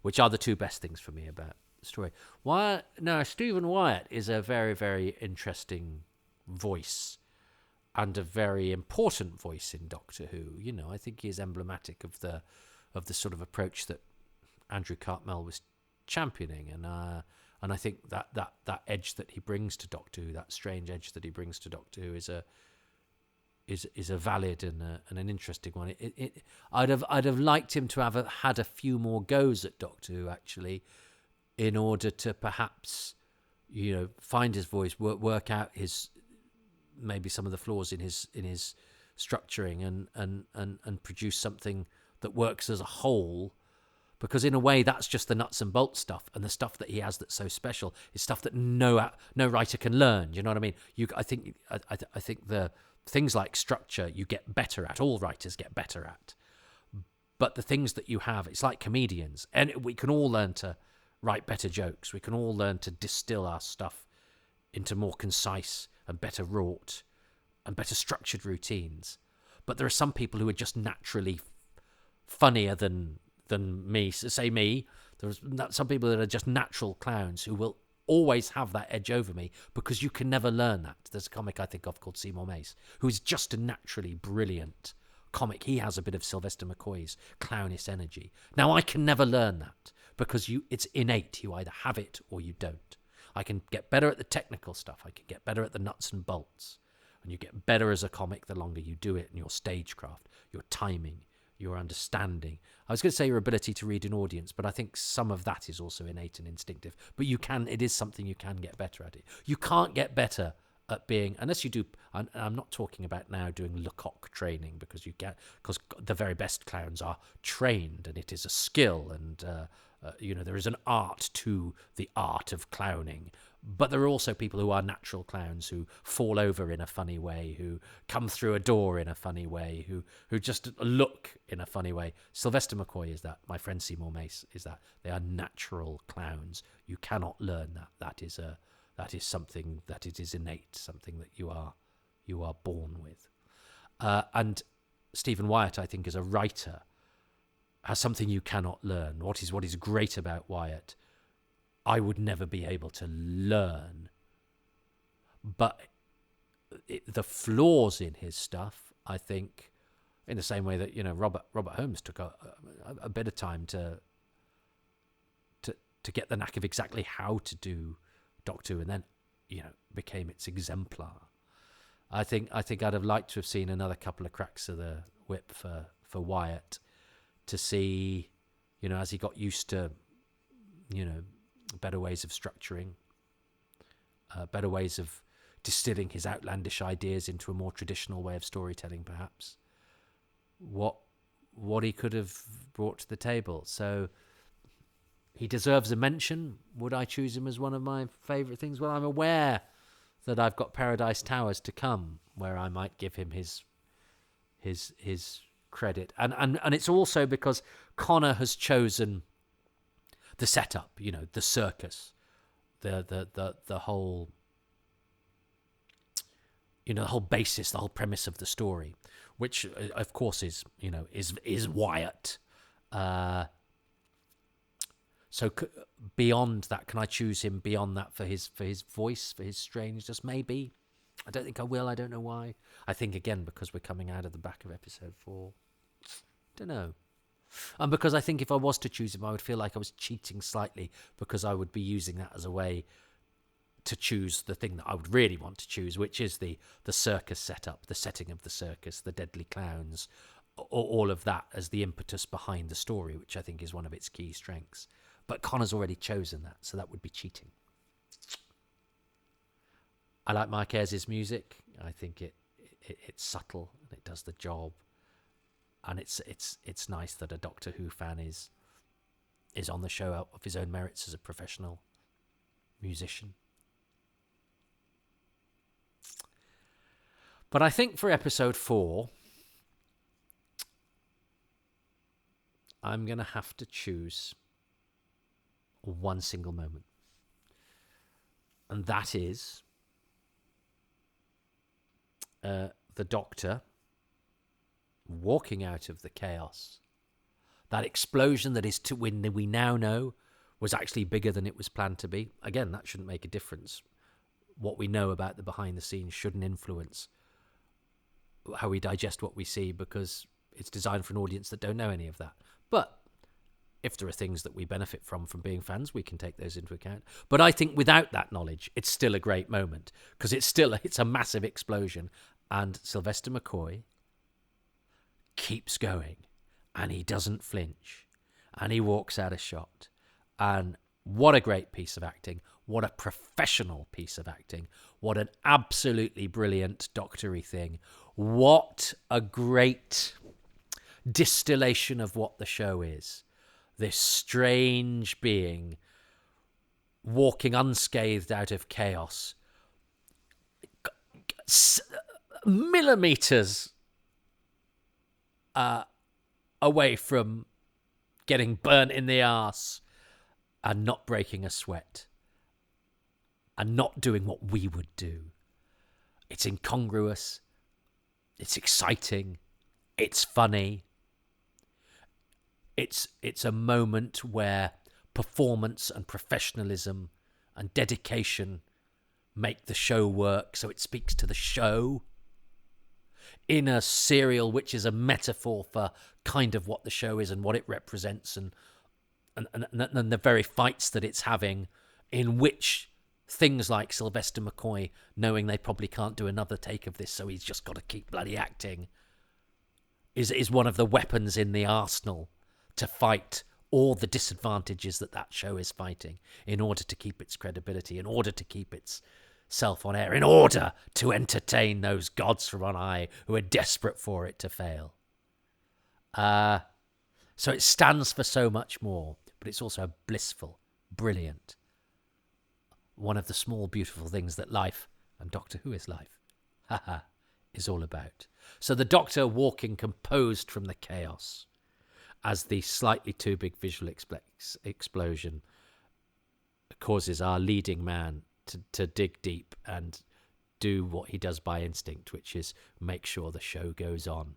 which are the two best things for me about the story. Stephen Wyatt is a very, very interesting voice and a very important voice in Doctor Who. I think he is emblematic of the sort of approach that Andrew Cartmel was championing, and I think that edge that he brings to Doctor Who, that strange edge that he brings to Doctor Who, is a valid and an interesting one. I'd have liked him to have had a few more goes at Doctor Who, actually, in order to perhaps find his voice, work out maybe some of the flaws in his structuring, and produce something that works as a whole. Because in a way, that's just the nuts and bolts stuff, and the stuff that he has that's so special is stuff that no writer can learn. You know what I mean? I think the things like structure you get better at. All writers get better at. But the things that you have, it's like comedians, and we can all learn to write better jokes. We can all learn to distill our stuff into more concise and better wrought and better structured routines. But there are some people who are just naturally funnier than me. Say me. There's some people that are just natural clowns who will always have that edge over me, because you can never learn that. There's a comic I think of called Seymour Mace, who is just a naturally brilliant comic. He has a bit of Sylvester McCoy's clownish energy. Now, I can never learn that, because it's innate. You either have it or you don't. I can get better at the technical stuff. I can get better at the nuts and bolts. And you get better as a comic the longer you do it, and your stagecraft, your timing, your understanding. I was going to say your ability to read an audience, but I think some of that is also innate and instinctive. But it is something you can get better at it. You can't get better at being, unless you do, and I'm not talking about now doing Lecoq training, because the very best clowns are trained, and it is a skill, and there is an art to the art of clowning. But there are also people who are natural clowns, who fall over in a funny way, who come through a door in a funny way, who just look in a funny way. Sylvester McCoy is that. My friend Seymour Mace is that. They are natural clowns. You cannot learn that. That is something that it is innate, something that you are born with. And Stephen Wyatt, I think, as a writer, has something you cannot learn. What is great about Wyatt, I would never be able to learn. But the flaws in his stuff, I think, in the same way that, Robert Holmes took a bit of time to get the knack of exactly how to do Doctor Who, and then, became its exemplar. I think I'd have liked to have seen another couple of cracks of the whip for Wyatt, to see, as he got used to, better ways of structuring, better ways of distilling his outlandish ideas into a more traditional way of storytelling, perhaps, what he could have brought to the table. So he deserves a mention. Would I choose him as one of my favourite things? Well, I'm aware that I've got Paradise Towers to come, where I might give him his credit, and it's also because Connor has chosen the setup, the circus, the whole, the whole basis, the whole premise of the story, which of course is Wyatt. So beyond that, can I choose him beyond that for his voice, for his strangeness? Maybe. I don't think I will. I don't know why. I think, again, because we're coming out of the back of episode 4. Don't know. And because I think if I was to choose him, I would feel like I was cheating slightly, because I would be using that as a way to choose the thing that I would really want to choose, which is the circus setup, the setting of the circus, the deadly clowns, all of that as the impetus behind the story, which I think is one of its key strengths. But Connor's already chosen that, so that would be cheating. I like Mike Ayres' music. I think it's subtle and it does the job. And it's nice that a Doctor Who fan is on the show out of his own merits as a professional musician. But I think for episode 4, I'm going to have to choose one single moment. And that is the Doctor walking out of the chaos. That explosion that is when we now know was actually bigger than it was planned to be. Again, that shouldn't make a difference. What we know about the behind the scenes shouldn't influence how we digest what we see, because it's designed for an audience that don't know any of that. But if there are things that we benefit from being fans, we can take those into account. But I think without that knowledge, it's still a great moment, because it's a massive explosion, and Sylvester McCoy keeps going, and he doesn't flinch, and he walks out of shot. And what a great piece of acting. What a professional piece of acting. What an absolutely brilliant Doctor-y thing. What a great distillation of what the show is. This strange being walking unscathed out of chaos, millimeters away from getting burnt in the arse, and not breaking a sweat, and not doing what we would do. It's incongruous, it's exciting, it's funny. It's a moment where performance and professionalism and dedication make the show work, so it speaks to the show. In a serial which is a metaphor for kind of what the show is and what it represents, and the very fights that it's having, in which things like Sylvester McCoy knowing they probably can't do another take of this, so he's just got to keep bloody acting, is one of the weapons in the arsenal to fight all the disadvantages that show is fighting, in order to keep its credibility, in order to keep itself on air, in order to entertain those gods from on high who are desperate for it to fail. So it stands for so much more, but it's also a blissful, brilliant, one of the small beautiful things that life, and Doctor Who is life, is all about. So the Doctor walking composed from the chaos as the slightly too big visual explosion causes our leading man to dig deep and do what he does by instinct, which is make sure the show goes on,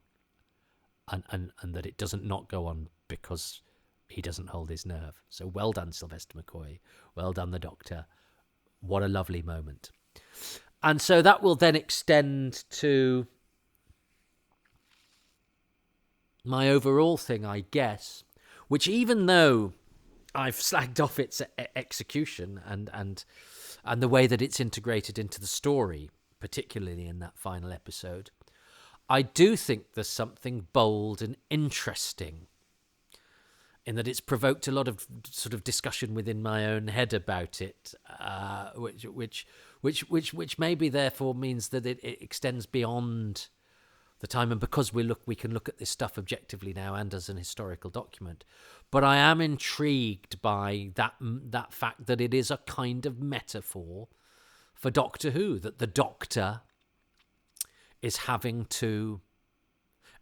and that it doesn't not go on because he doesn't hold his nerve. So well done, Sylvester McCoy. Well done, the Doctor. What a lovely moment. And so that will then extend to my overall thing, I guess, which, even though I've slagged off its execution and the way that it's integrated into the story, particularly in that final episode, I do think there's something bold and interesting in that it's provoked a lot of sort of discussion within my own head about it, which maybe therefore means that it extends beyond the time, and because we can look at this stuff objectively now and as an historical document. But I am intrigued by that fact that it is a kind of metaphor for Doctor Who, that the Doctor is having to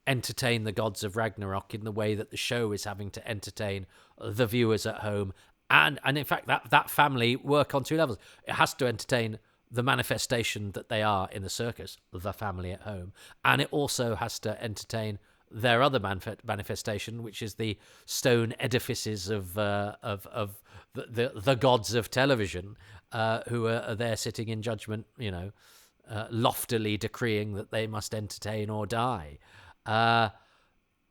entertain the gods of Ragnarok in the way that the show is having to entertain the viewers at home. And in fact, that family work on two levels. It has to entertain the manifestation that they are in the circus, the family at home, and it also has to entertain their other manifestation, which is the stone edifices of the gods of television, who are there sitting in judgment, loftily decreeing that they must entertain or die. And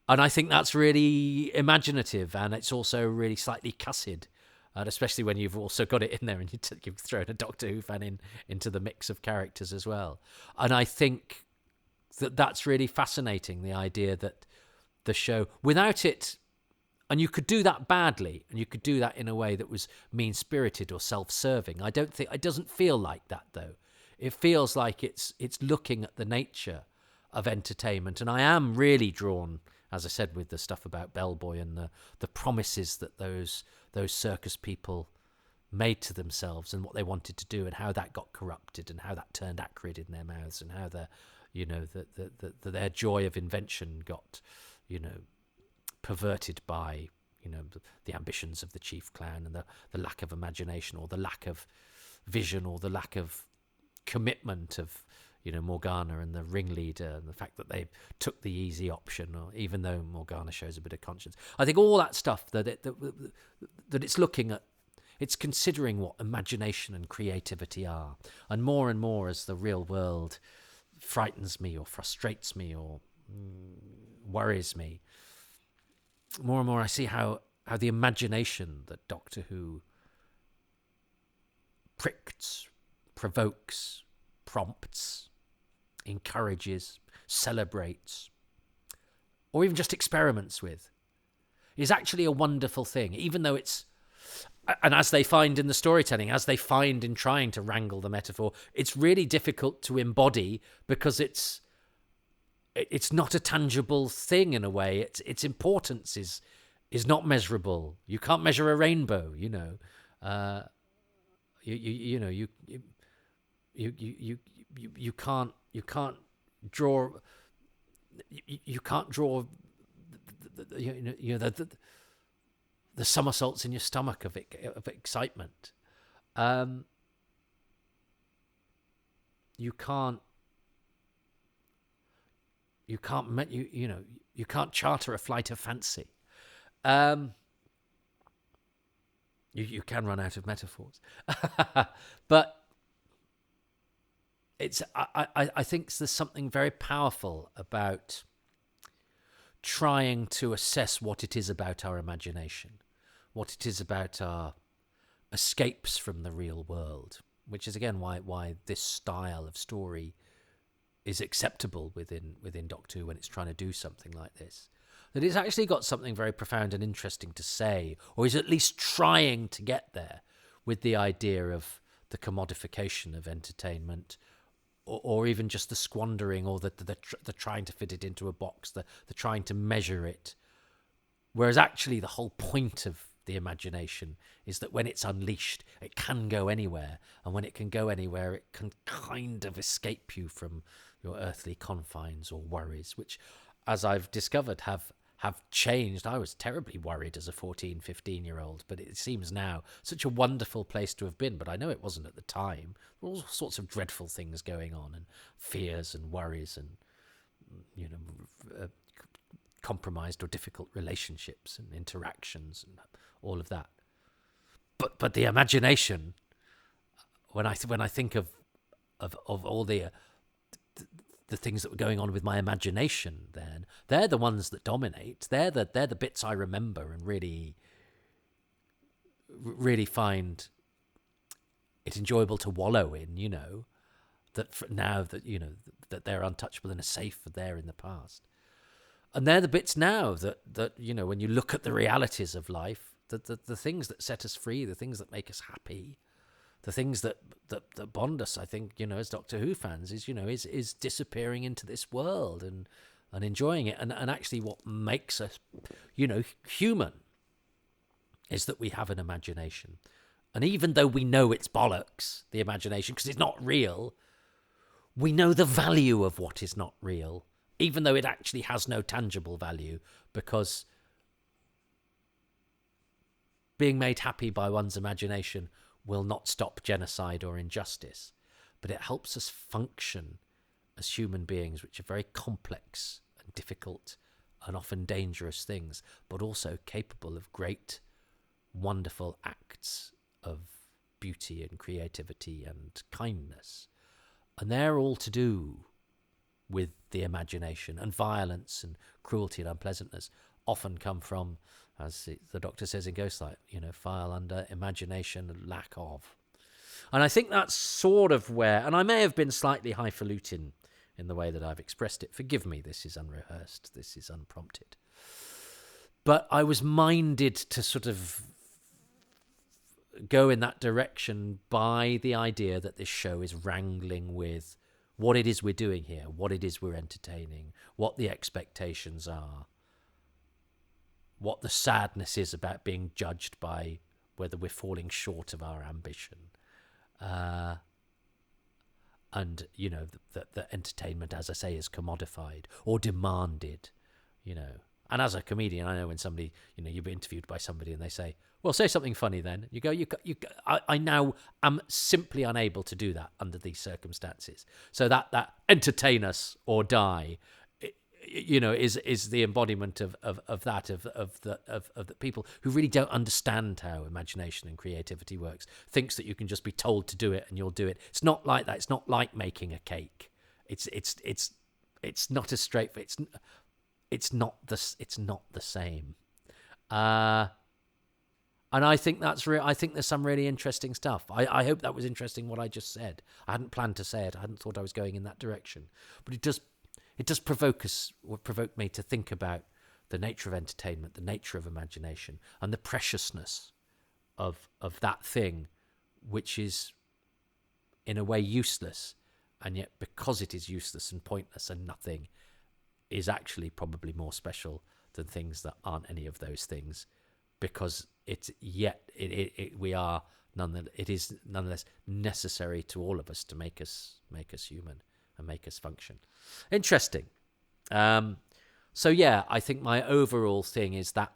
I think that's really imaginative, and it's also really slightly cussed, and especially when you've also got it in there and you've thrown a Doctor Who fan into the mix of characters as well. And I think that's really fascinating, the idea that the show, without it, and you could do that badly, and you could do that in a way that was mean-spirited or self-serving. It doesn't feel like that, though. It feels like it's looking at the nature of entertainment. And I am really drawn, as I said, with the stuff about Bellboy and the promises that those circus people made to themselves and what they wanted to do, and how that got corrupted and how that turned acrid in their mouths, and how their joy of invention got, perverted by, the ambitions of the chief clown, and the lack of imagination, or the lack of vision, or the lack of commitment of, Morgana and the ringleader, and the fact that they took the easy option, or even though Morgana shows a bit of conscience. I think all that stuff that it's looking at, it's considering what imagination and creativity are. And more as the real world frightens me or frustrates me or worries me, more and more I see how the imagination that Doctor Who pricks, provokes, prompts, encourages, celebrates, or even just experiments with, is actually a wonderful thing, even though it's, and as they find in the storytelling, as they find in trying to wrangle the metaphor, it's really difficult to embody, because it's not a tangible thing in a way. Its importance is not measurable. You can't measure a rainbow, You can't draw the somersaults in your stomach of excitement. You can't charter a flight of fancy. You can run out of metaphors, but I think there's something very powerful about trying to assess what it is about our imagination, what it is about our escapes from the real world, which is again why this style of story is acceptable within Doctor Who when it's trying to do something like this. That it's actually got something very profound and interesting to say, or is at least trying to get there, with the idea of the commodification of entertainment, or even just the squandering, or the trying to fit it into a box, the trying to measure it. Whereas actually the whole point of the imagination, is that when it's unleashed, it can go anywhere. And when it can go anywhere, it can kind of escape you from your earthly confines or worries, which, as I've discovered, have changed. I was terribly worried as a 14, 15-year-old, but it seems now such a wonderful place to have been. But I know it wasn't at the time. There were all sorts of dreadful things going on, and fears and worries and, compromised or difficult relationships and interactions and all of that. But the imagination, when I think of all the things that were going on with my imagination, then they're the ones that dominate. They're the bits I remember and really find it enjoyable to wallow in. That now that that they're untouchable and are safe there in the past. And they're the bits now that when you look at the realities of life, the things that set us free, the things that make us happy, the things that bond us, I think, as Doctor Who fans, is disappearing into this world and enjoying it. And actually what makes us, human is that we have an imagination. And even though we know it's bollocks, the imagination, because it's not real, we know the value of what is not real, even though it actually has no tangible value, because being made happy by one's imagination will not stop genocide or injustice, but it helps us function as human beings, which are very complex and difficult and often dangerous things, but also capable of great, wonderful acts of beauty and creativity and kindness. And they're all to do with the imagination, and violence and cruelty and unpleasantness often come from, as the Doctor says in Ghostlight, file under imagination and lack of. And I think that's sort of where, and I may have been slightly highfalutin in the way that I've expressed it. Forgive me, this is unrehearsed, this is unprompted. But I was minded to sort of go in that direction by the idea that this show is wrangling with what it is we're doing here, what it is we're entertaining, what the expectations are, what the sadness is about being judged by whether we're falling short of our ambition. And, the entertainment, as I say, is commodified or demanded, And as a comedian, I know when somebody, you've been interviewed by somebody and they say, well, say something funny then. You go, I now am simply unable to do that under these circumstances. So that entertain us or die, is the embodiment of the people who really don't understand how imagination and creativity works. Thinks that you can just be told to do it and you'll do it. It's not like that. It's not like making a cake. It's not as straightforward. It's not the same. And I think I think there's some really interesting stuff. I hope that was interesting what I just said. I hadn't planned to say it. I hadn't thought I was going in that direction. But it does provoke me to think about the nature of entertainment, the nature of imagination, and the preciousness of that thing, which is in a way useless, and yet because it is useless and pointless and nothing, is actually probably more special than things that aren't any of those things, because it is nonetheless necessary to all of us to make us human and make us function. Interesting. So yeah, I think my overall thing is that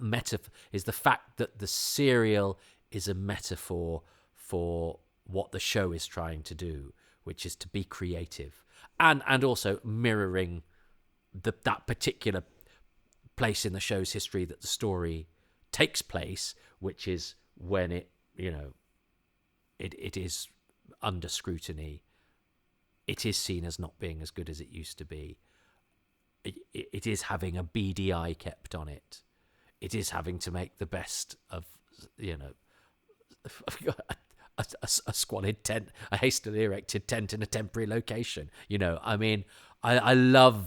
is the fact that the serial is a metaphor for what the show is trying to do, which is to be creative and also mirroring that particular place in the show's history that the story takes place, which is when it is under scrutiny. It is seen as not being as good as it used to be. It is having a beady eye kept on it. It is having to make the best of, a squalid tent, a hastily erected tent in a temporary location. I love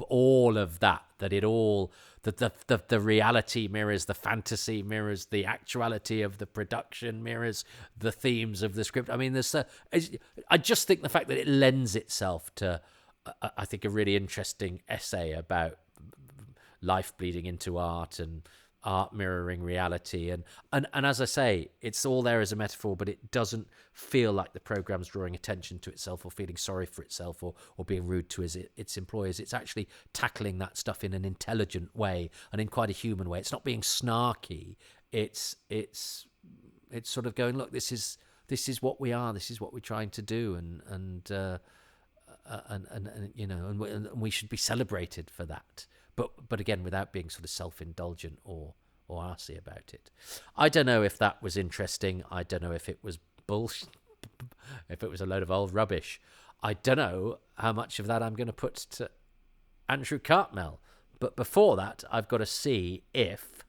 all of that it all, the reality mirrors the fantasy, mirrors the actuality of the production, mirrors the themes of the script. I mean, I just think the fact that it lends itself to, I think, a really interesting essay about life bleeding into art and art mirroring reality. And as I say, it's all there as a metaphor, but it doesn't feel like the program's drawing attention to itself or feeling sorry for itself or being rude to its employers. It's actually tackling that stuff in an intelligent way and in quite a human way. It's not being snarky. It's sort of going, look, this is what we are. This is what we're trying to do, and you know, and we should be celebrated for that. But again, without being sort of self-indulgent or arsey about it. I don't know if that was interesting. I don't know if it was bullshit, if it was a load of old rubbish. I don't know how much of that I'm going to put to Andrew Cartmel. But before that, I've got to see if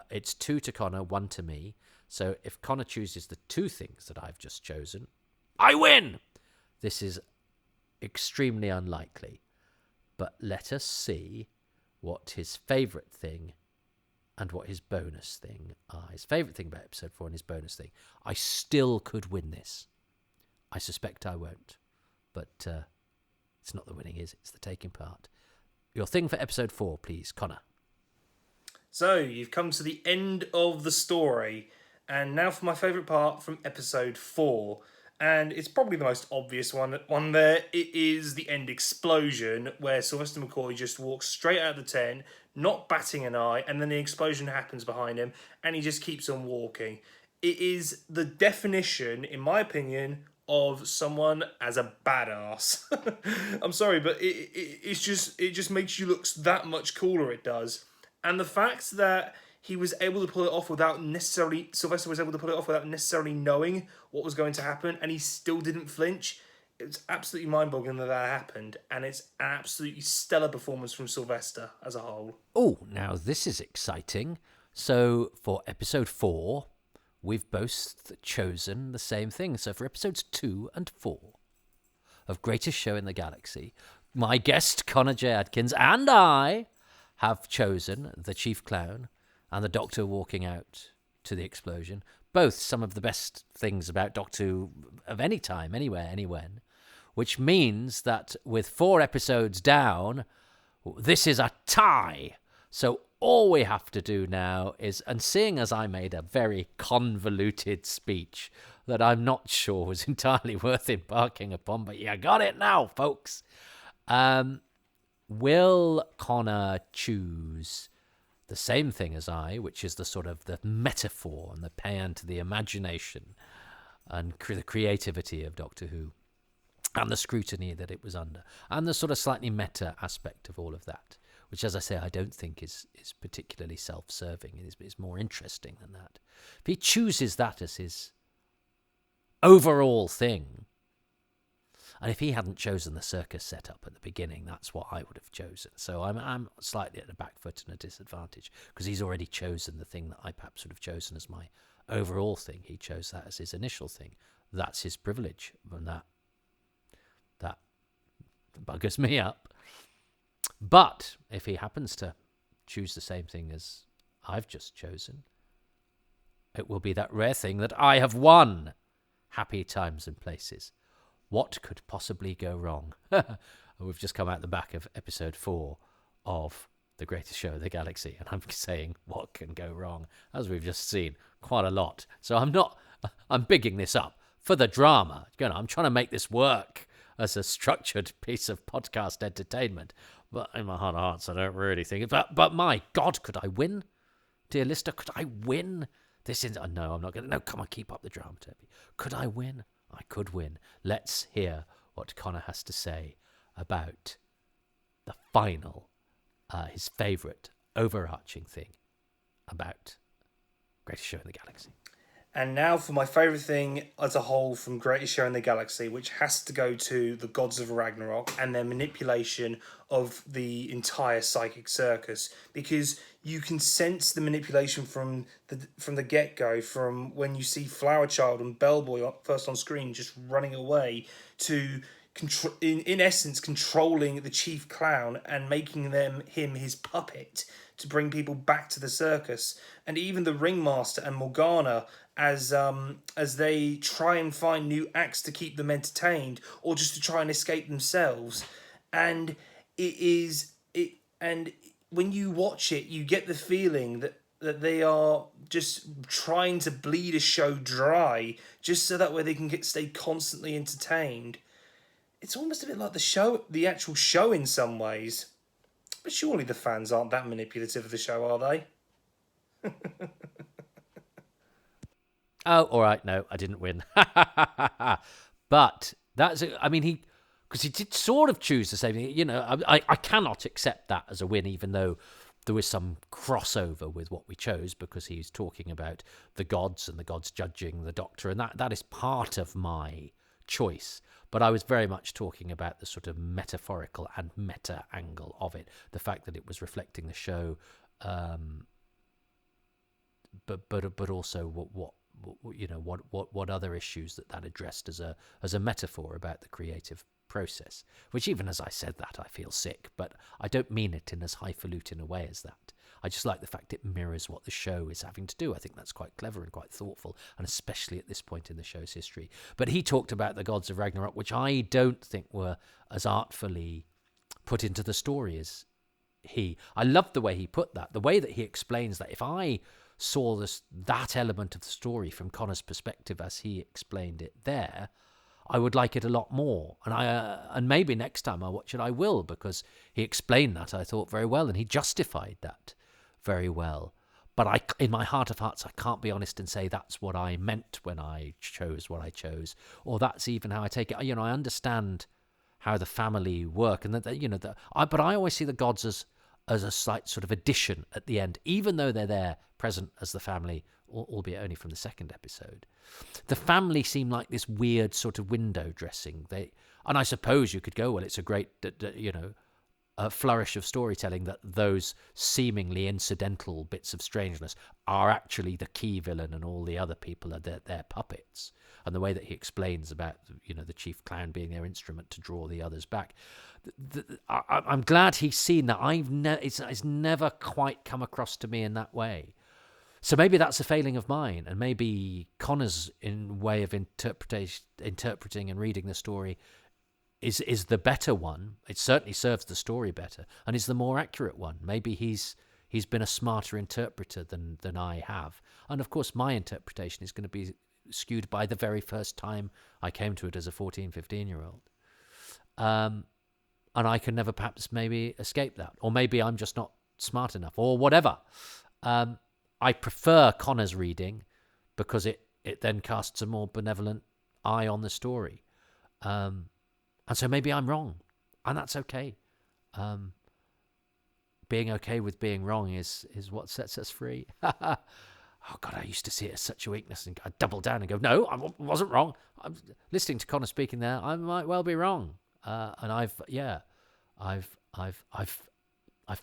it's 2 to Connor, 1 to me. So if Connor chooses the 2 things that I've just chosen, I win! This is extremely unlikely. But let us see what his favourite thing and what his bonus thing are. His favourite thing about episode 4 and his bonus thing. I still could win this. I suspect I won't. But it's not the winning, is it? It's the taking part. Your thing for episode 4, please, Connor.
So, you've come to the end of the story. And now for my favourite part from episode 4. And it's probably the most obvious one there. It is the end explosion, where Sylvester McCoy just walks straight out of the tent, not batting an eye, and then the explosion happens behind him, and he just keeps on walking. It is the definition, in my opinion, of someone as a badass. I'm sorry, but it just makes you look that much cooler, it does. And the fact that Sylvester was able to pull it off without necessarily knowing what was going to happen, and he still didn't flinch. It's absolutely mind-boggling that happened, and it's an absolutely stellar performance from Sylvester as a whole.
Oh, now this is exciting. So for episode 4, we've both chosen the same thing. So for episodes 2 and 4 of Greatest Show in the Galaxy, my guest, Connor J. Adkins, and I have chosen the Chief Clown and the Doctor walking out to the explosion. Both some of the best things about Doctor Who of any time, anywhere, anywhen. Which means that with 4 episodes down, this is a tie. So all we have to do now is, and seeing as I made a very convoluted speech that I'm not sure was entirely worth embarking upon, but you got it now, folks. Will Connor choose the same thing as I, which is the sort of the metaphor and the paean to the imagination and the creativity of Doctor Who and the scrutiny that it was under and the sort of slightly meta aspect of all of that, which, as I say, I don't think is particularly self-serving. It's more interesting than that. If he chooses that as his overall thing, and if he hadn't chosen the circus setup at the beginning, that's what I would have chosen. So I'm slightly at the back foot and a disadvantage because he's already chosen the thing that I perhaps would have chosen as my overall thing. He chose that as his initial thing. That's his privilege, and that buggers me up. But if he happens to choose the same thing as I've just chosen, it will be that rare thing that I have won. Happy times and places. What could possibly go wrong? We've just come out the back of episode 4 of The Greatest Show in the Galaxy, and I'm saying what can go wrong, as we've just seen, quite a lot. So I'm bigging this up for the drama. I'm trying to make this work as a structured piece of podcast entertainment. But in my heart of hearts, I don't really think it. But my God, could I win? Dear listener, could I win? This is... No, I'm not going to... No, come on, keep up the drama, Toby. Could I win? I could win. Let's hear what Connor has to say about the final, his favourite overarching thing about Greatest Show in the Galaxy.
And now for my favourite thing as a whole from Greatest Show in the Galaxy, which has to go to the gods of Ragnarok and their manipulation of the entire psychic circus. Because you can sense the manipulation from the get-go, from when you see Flower Child and Bellboy first on screen just running away, to in essence controlling the chief clown and making him his puppet to bring people back to the circus. And even the ringmaster and Morgana, as they try and find new acts to keep them entertained or just to try and escape themselves. And And when you watch it, you get the feeling that they are just trying to bleed a show dry, just so that way they can stay constantly entertained. It's almost a bit like the actual show in some ways. But surely the fans aren't that manipulative of the show, are they?
Oh, all right. No, I didn't win. But I mean, because he did sort of choose the same thing. You know, I cannot accept that as a win, even though there was some crossover with what we chose, because he's talking about the gods and the gods judging the Doctor, and that is part of my choice. But I was very much talking about the sort of metaphorical and meta angle of it, the fact that it was reflecting the show, but also what other issues that addressed as a metaphor about the creative process. Which, even as I said that, I feel sick, but I don't mean it in as highfalutin a way as that. I just like the fact it mirrors what the show is having to do. I think that's quite clever and quite thoughtful, and especially at this point in the show's history. But he talked about the gods of Ragnarok, which I don't think were as artfully put into the story as he. I love the way he put that, the way that he explains that. If I saw that element of the story from Connor's perspective as he explained it there, I would like it a lot more. And maybe next time I watch it, I will, because he explained that, I thought, very well, and he justified that very well. But in my heart of hearts, I can't be honest and say that's what I meant when I chose what I chose, or that's even how I take it. You know, I understand how the family work, and but I always see the gods as a slight sort of addition at the end, even though they're there present as the family, albeit only from the second episode. The family seem like this weird sort of window dressing. And I suppose you could go, well, it's a great, a flourish of storytelling that those seemingly incidental bits of strangeness are actually the key villain, and all the other people are their puppets. And the way that he explains about, the chief clown being their instrument to draw the others back. I'm glad he's seen that. It's never quite come across to me in that way. So maybe that's a failing of mine, and maybe Connor's way of interpreting and reading the story is the better one. It certainly serves the story better, and is the more accurate one. Maybe he's been a smarter interpreter than I have. And of course, my interpretation is going to be skewed by the very first time I came to it as a 14, 15-year-old. And I can never perhaps maybe escape that. Or maybe I'm just not smart enough, or whatever. I prefer Connor's reading because it then casts a more benevolent eye on the story. And so maybe I'm wrong, and that's okay. Being okay with being wrong is what sets us free. Oh, God, I used to see it as such a weakness, and I'd double down and go, no, I wasn't wrong. I'm listening to Connor speaking there. I might well be wrong. And I've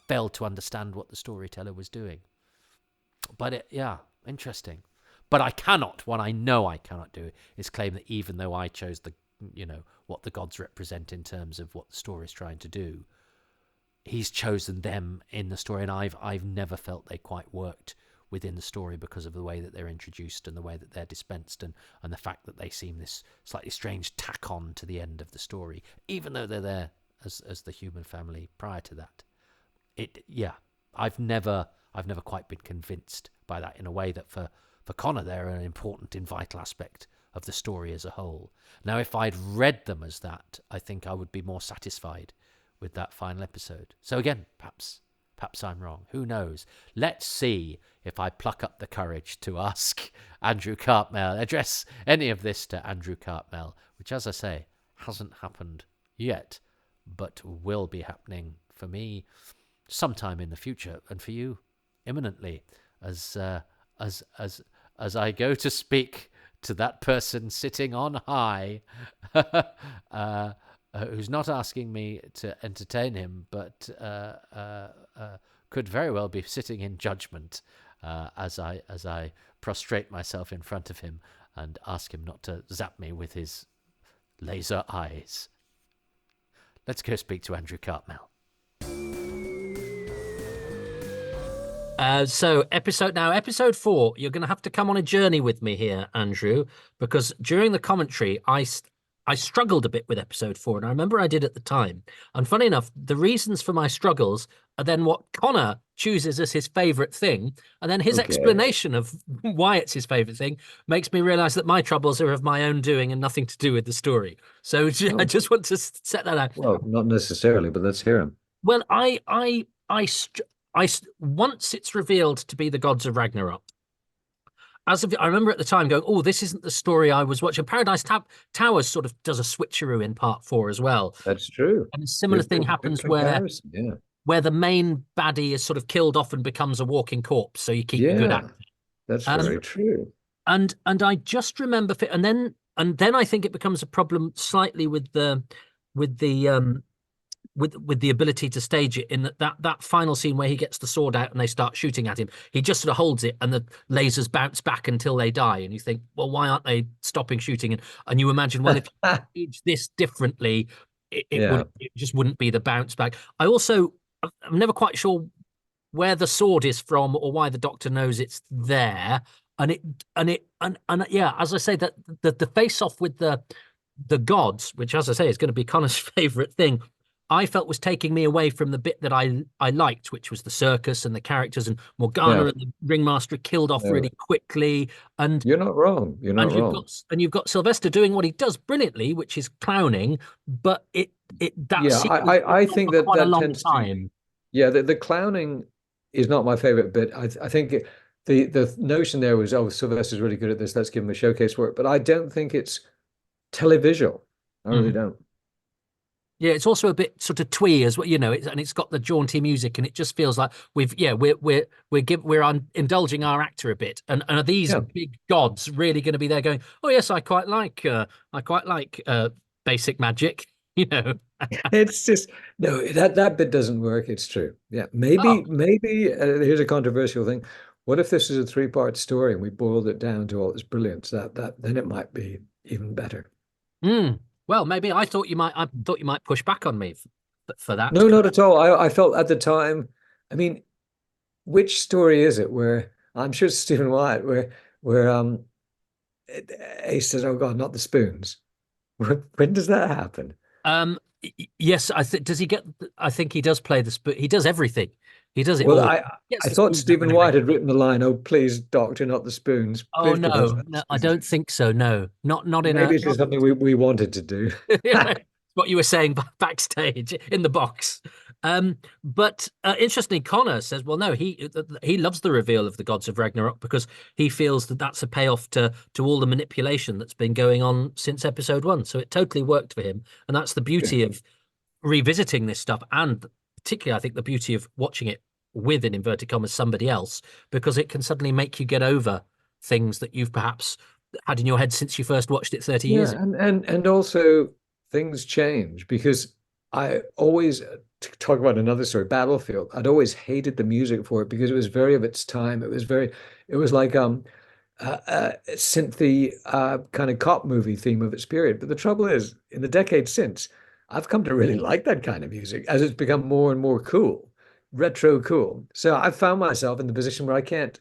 failed to understand what the storyteller was doing. But interesting. But I cannot, what I know I cannot do, is claim that even though I chose what the gods represent in terms of what the story is trying to do, he's chosen them in the story, and I've never felt they quite worked within the story because of the way that they're introduced and the way that they're dispensed, and the fact that they seem this slightly strange tack on to the end of the story, even though they're there as the human family prior to that. I've never quite been convinced by that, in a way that for Connor they're an important and vital aspect of the story as a whole. Now, if I'd read them as that, I think I would be more satisfied with that final episode. So again, perhaps I'm wrong. Who knows? Let's see if I pluck up the courage to ask Andrew Cartmel, address any of this to Andrew Cartmel, which, as I say, hasn't happened yet, but will be happening for me sometime in the future, and for you imminently, as I go to speak to that person sitting on high, who's not asking me to entertain him, but could very well be sitting in judgment as I prostrate myself in front of him and ask him not to zap me with his laser eyes. Let's go speak to Andrew Cartmel. So episode 4, you're going to have to come on a journey with me here, Andrew, because during the commentary,
I struggled a bit with episode 4, and I remember I did at the time. And funny enough, the reasons for my struggles are then what Connor chooses as his favorite thing, and then his
Okay.
explanation of why it's his favorite thing makes me realize that my troubles are of my own doing and nothing to do with the story. So I
Oh,
just want to set that out.
well, not necessarily, but let's hear him.
Well, once it's revealed to be the gods of Ragnarok, I remember at the time going, "Oh, this isn't the story I was watching." Towers sort of does a switcheroo in part 4 as well,
That's true.
and a similar
Good,
thing
good, good
happens
comparison. Yeah.
where the main baddie is sort of killed off and becomes a walking corpse, so you keep the good
Yeah,
actor.
that's
Um,
very true.
and I just remember, and then I think it becomes a problem slightly with the with the ability to stage it in that final scene where he gets the sword out and they start shooting at him. He just sort of holds it and the lasers bounce back until they die. And you think, well, why aren't they stopping shooting? And you imagine, well, if you stage this differently,
Yeah.
it just wouldn't be the bounce back. I'm never quite sure where the sword is from or why the doctor knows it's there. And it and yeah, as I say, that the face off with the gods, which as I say is going to be Connor's favorite thing, I felt was taking me away from the bit that I liked, which was the circus and the characters and Morgana
Yeah.
and the ringmaster killed off
No,
really quickly, and
you're not wrong. You're not wrong.
you've got Sylvester doing what he does brilliantly, which is clowning, but that
Yeah,
sequence
I
went on
think
for
that
quite a
that
long
tends to,
time.
yeah, the clowning is not my favorite bit. I think the notion there was, oh, Sylvester's really good at this. Let's give him a showcase for it. But I don't think it's televisual. I really
Mhm.
don't.
Yeah, it's also a bit sort of twee as well, and it's got the jaunty music, and it just feels like we're indulging our actor a bit. And are these
Yeah.
big gods really going to be there going, oh yes, I quite like basic magic, you know?
It's just no, that bit doesn't work. It's true. Yeah,
Oh,
maybe here's a controversial thing. What if this is a three-part story and we boiled it down to all its brilliance? That then it might be even better.
mm. Well, maybe I thought you might push back on me for that.
No, not at all. I felt at the time. I mean, which story is it where I'm sure it's Stephen Wyatt where Ace says, "Oh God, not the spoons." When does that happen?
Yes, does he get? I think he does play the spoon. He does everything. He does it
Well,
all.
I
He gets
I
the
thought
spoons out
Stephen
whenever he
Wyatt had written the line, "Oh, please, Doctor, not the spoons.
Oh
Please put those
no,
not the
no, I
spoons."
don't think so. No, not in a
Maybe it's just
not
something we wanted to do.
what you were saying backstage in the box. But interestingly, Connor says, well, no, he loves the reveal of the gods of Ragnarok because he feels that that's a payoff to all the manipulation that's been going on since episode 1. So it totally worked for him, and that's the beauty of revisiting this stuff, and particularly, I think the beauty of watching it with, in inverted commas, somebody else, because it can suddenly make you get over things that you've perhaps had in your head since you first watched it 30 years
Yeah,
ago.
and also things change because I always to talk about another story, Battlefield. I'd always hated the music for it because it was very of its time. It was like synthy kind of cop movie theme of its period. But the trouble is, in the decades since, I've come to really like that kind of music as it's become more and more cool, retro cool. So I've found myself in the position where I can't.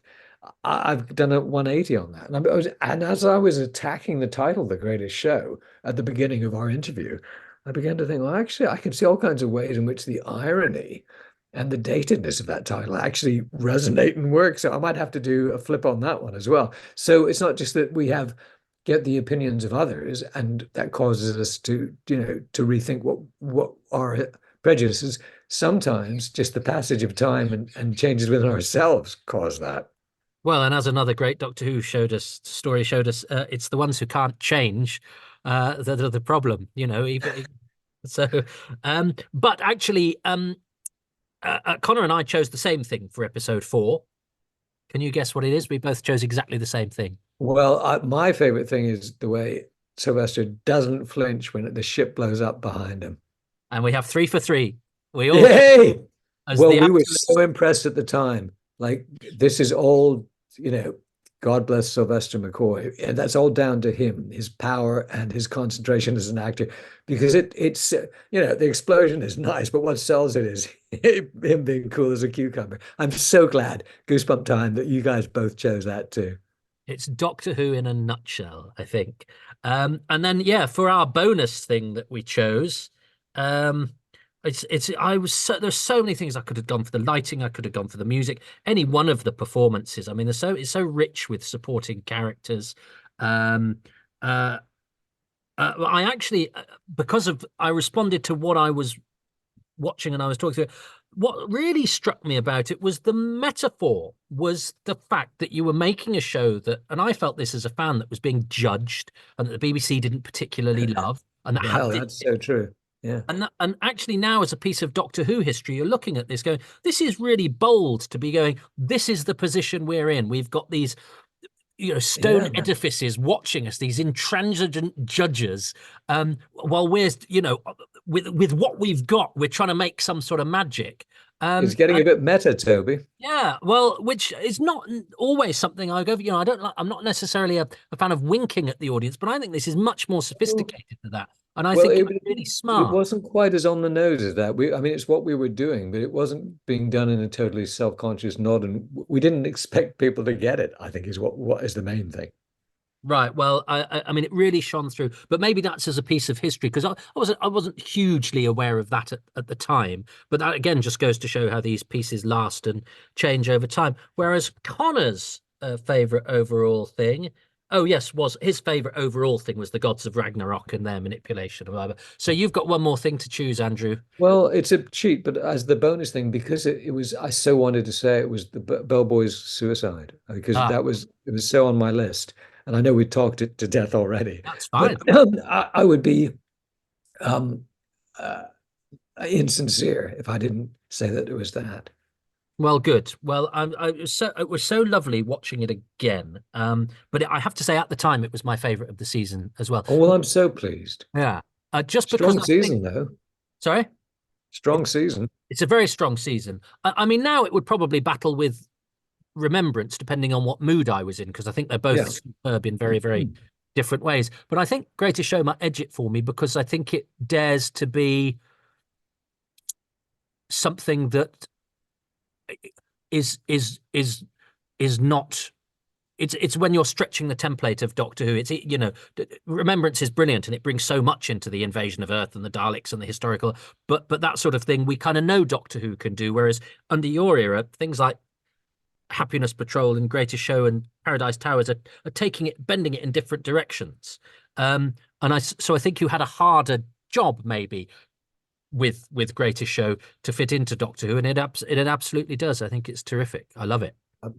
I've done a 180 on that. And as I was attacking the title, The Greatest Show, at the beginning of our interview, I began to think, well, actually, I can see all kinds of ways in which the irony and the datedness of that title actually resonate and work. So I might have to do a flip on that one as well. So it's not just that we have get the opinions of others and that causes us to, to rethink what our prejudices. Sometimes just the passage of time and changes within ourselves cause that.
Well, and as another great Doctor Who showed us, it's the ones who can't change that are the problem, even so. But actually, Connor and I chose the same thing for episode 4. Can you guess what it is? We both chose exactly the same thing.
Well, my favorite thing is the way Sylvester doesn't flinch when the ship blows up behind him.
And we have 3 for 3. We all
Yay!
as
Well,
the
we were
absolute.
so impressed at the time. Like, this is all, God bless Sylvester McCoy. And that's all down to him, his power and his concentration as an actor. Because it's, the explosion is nice, but what sells it is him being cool as a cucumber. I'm so glad, Goosebump time, that you guys both chose that too.
It's Doctor Who in a nutshell, I think. And then yeah, for our bonus thing that we chose, um, I was there's so many things I could have gone for the lighting, I could have gone for the music, any one of the performances. I mean, it's so rich with supporting characters. Um, uh, I actually, because of I responded to what I was watching and I was talking to, what really struck me about it was the metaphor, was the fact that you were making a show that, and I felt this as a fan, that was being judged and that the BBC didn't particularly love and that had
Well,
this.
that's so true. Yeah.
And actually now as a piece of Doctor Who history, you're looking at this going, this is really bold to be going, this is the position we're in. We've got these stone
Yeah.
edifices watching us, these intransigent judges, while we're with what we've got, we're trying to make some sort of magic.
It's getting a bit meta, Toby.
Yeah, well, which is not always something I go for. I don't like, I'm not necessarily a fan of winking at the audience, but I think this is much more sophisticated than that, and I
Well,
think it's really
it
smart.
wasn't quite as on the nose as that. I mean, it's what we were doing, but it wasn't being done in a totally self-conscious nod, and we didn't expect people to get it, I think is what is the main thing.
Right. Well, I mean, it really shone through, but maybe that's as a piece of history because I wasn't hugely aware of that at the time. But that again just goes to show how these pieces last and change over time. Whereas Connor's favorite overall thing, oh yes, was his favorite overall thing was the gods of Ragnarok and their manipulation or whatever. So you've got one more thing to choose, Andrew.
Well, it's a cheat, but as the bonus thing, because it was, I so wanted to say it was the bellboy's suicide because
Ah,
it was so on my list, and I know we talked it to death already,
that's
but
fine.
I would be um, uh, insincere if I didn't say that it was that.
Well, good. Well, it was so lovely watching it again. But I have to say, at the time, it was my favorite of the season as well.
Oh, well, I'm so pleased.
Yeah, just because
Strong
I think.
season, though.
Sorry,
Strong season.
it's a very strong season. I mean, now it would probably battle with Remembrance, depending on what mood I was in, because I think they're both
Yeah.
superb in very, very different ways. But I think Greatest Show might edge it for me because I think it dares to be something that is is is is not. It's when you're stretching the template of Doctor Who. Remembrance is brilliant and it brings so much into the invasion of Earth and the Daleks and the historical. But that sort of thing we kind of know Doctor Who can do. Whereas under your era, things like Happiness Patrol and Greatest Show and Paradise Towers are taking it, bending it in different directions. So I think you had a harder job maybe with Greatest Show to fit into Doctor Who, and it absolutely does. I think it's terrific. I love it.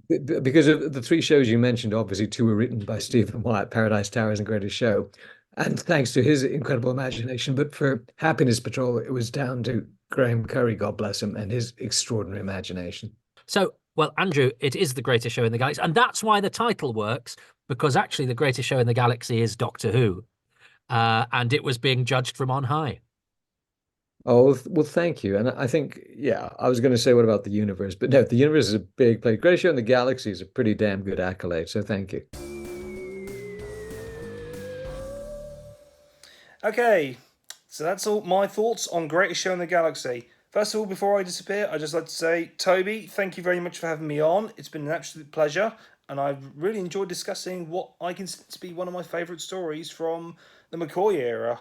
Because of the three shows you mentioned, obviously two were written by Stephen Wyatt, Paradise Towers and Greatest Show, and thanks to his incredible imagination. But for Happiness Patrol, it was down to Graham Curry, God bless him, and his extraordinary imagination.
So, well, Andrew, it is the greatest show in the galaxy, and that's why the title works, because actually the greatest show in the galaxy is Doctor Who, and it was being judged from on high.
Oh, well, thank you. And I think, yeah, I was going to say, what about the universe? But no, the universe is a big play. Greatest Show in the Galaxy is a pretty damn good accolade. So thank you.
Okay, so that's all my thoughts on Greatest Show in the Galaxy. First of all, before I disappear, I'd just like to say, Toby, thank you very much for having me on. It's been an absolute pleasure, and I've really enjoyed discussing what I consider to be one of my favourite stories from the McCoy era.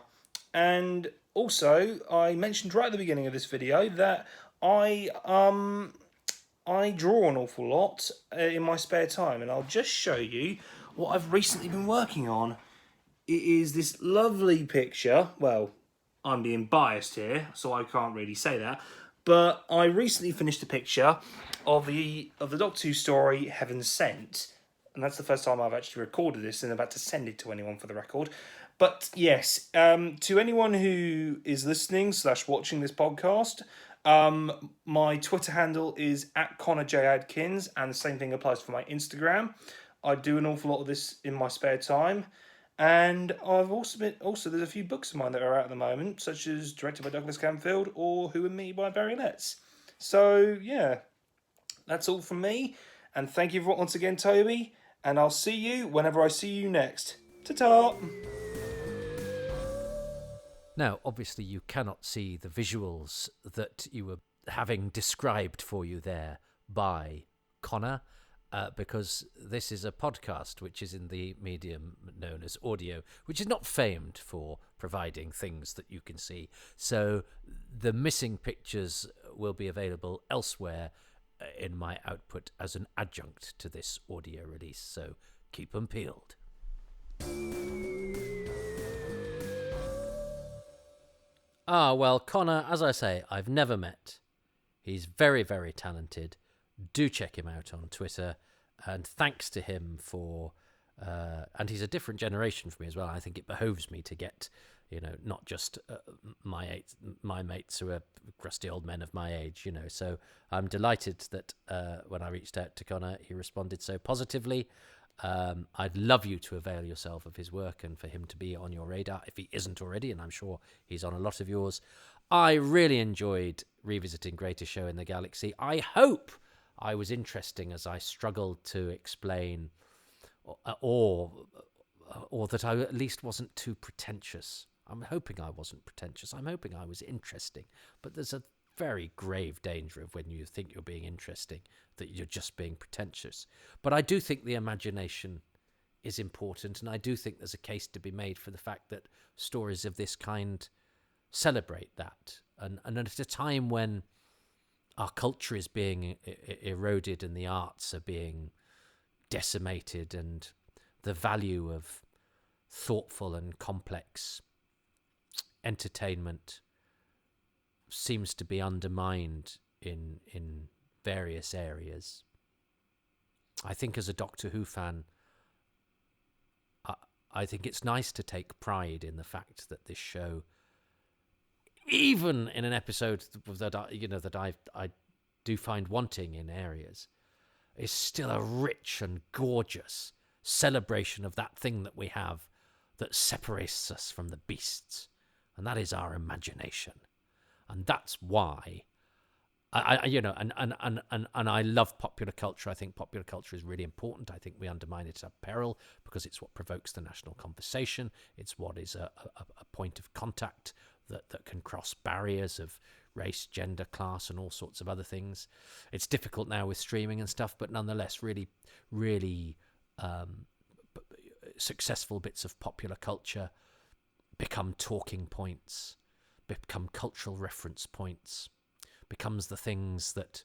And also, I mentioned right at the beginning of this video that I draw an awful lot in my spare time, and I'll just show you what I've recently been working on. It is this lovely picture. Well, I'm being biased here, so I can't really say that. But I recently finished a picture of the Doctor Who story Heaven Sent, and that's the first time I've actually recorded this and about to send it to anyone for the record. But yes, to anyone who is listening / watching this podcast, my Twitter handle is @ConnorJAdkins, and the same thing applies for my Instagram. I do an awful lot of this in my spare time. And I've also there's a few books of mine that are out at the moment, such as directed by Douglas Camfield or Who and Me by Barry Letts. So yeah, that's all from me. And thank you once again, Toby. And I'll see you whenever I see you next. Ta-ta!
Now, obviously, you cannot see the visuals that you were having described for you there by Connor. because this is a podcast which is in the medium known as audio, which is not famed for providing things that you can see. So the missing pictures will be available elsewhere in my output as an adjunct to this audio release. So keep them peeled. Well, Connor, as I say, I've never met. He's very, very talented. Do check him out on Twitter, and thanks to him for and he's a different generation from me as well. I think it behoves me to get, not just my mates who are crusty old men of my age, so I'm delighted that when I reached out to Connor, he responded so positively. I'd love you to avail yourself of his work and for him to be on your radar if he isn't already, and I'm sure he's on a lot of yours. I really enjoyed revisiting Greatest Show in the Galaxy. I hope I was interesting as I struggled to explain, or that I at least wasn't too pretentious. I'm hoping I wasn't pretentious. I'm hoping I was interesting. But there's a very grave danger of when you think you're being interesting that you're just being pretentious. But I do think the imagination is important, and I do think there's a case to be made for the fact that stories of this kind celebrate that. And at a time when our culture is being eroded and the arts are being decimated and the value of thoughtful and complex entertainment seems to be undermined in various areas. I think as a Doctor Who fan, I think it's nice to take pride in the fact that this show, even in an episode that I do find wanting in areas, is still a rich and gorgeous celebration of that thing that we have that separates us from the beasts, and that is our imagination. And that's why I love popular culture. I think popular culture is really important. I think we undermine it at peril because it's what provokes the national conversation. It's what is a point of contact that can cross barriers of race, gender, class, and all sorts of other things. It's difficult now with streaming and stuff, but nonetheless, really, really successful bits of popular culture become talking points, become cultural reference points, becomes the things that,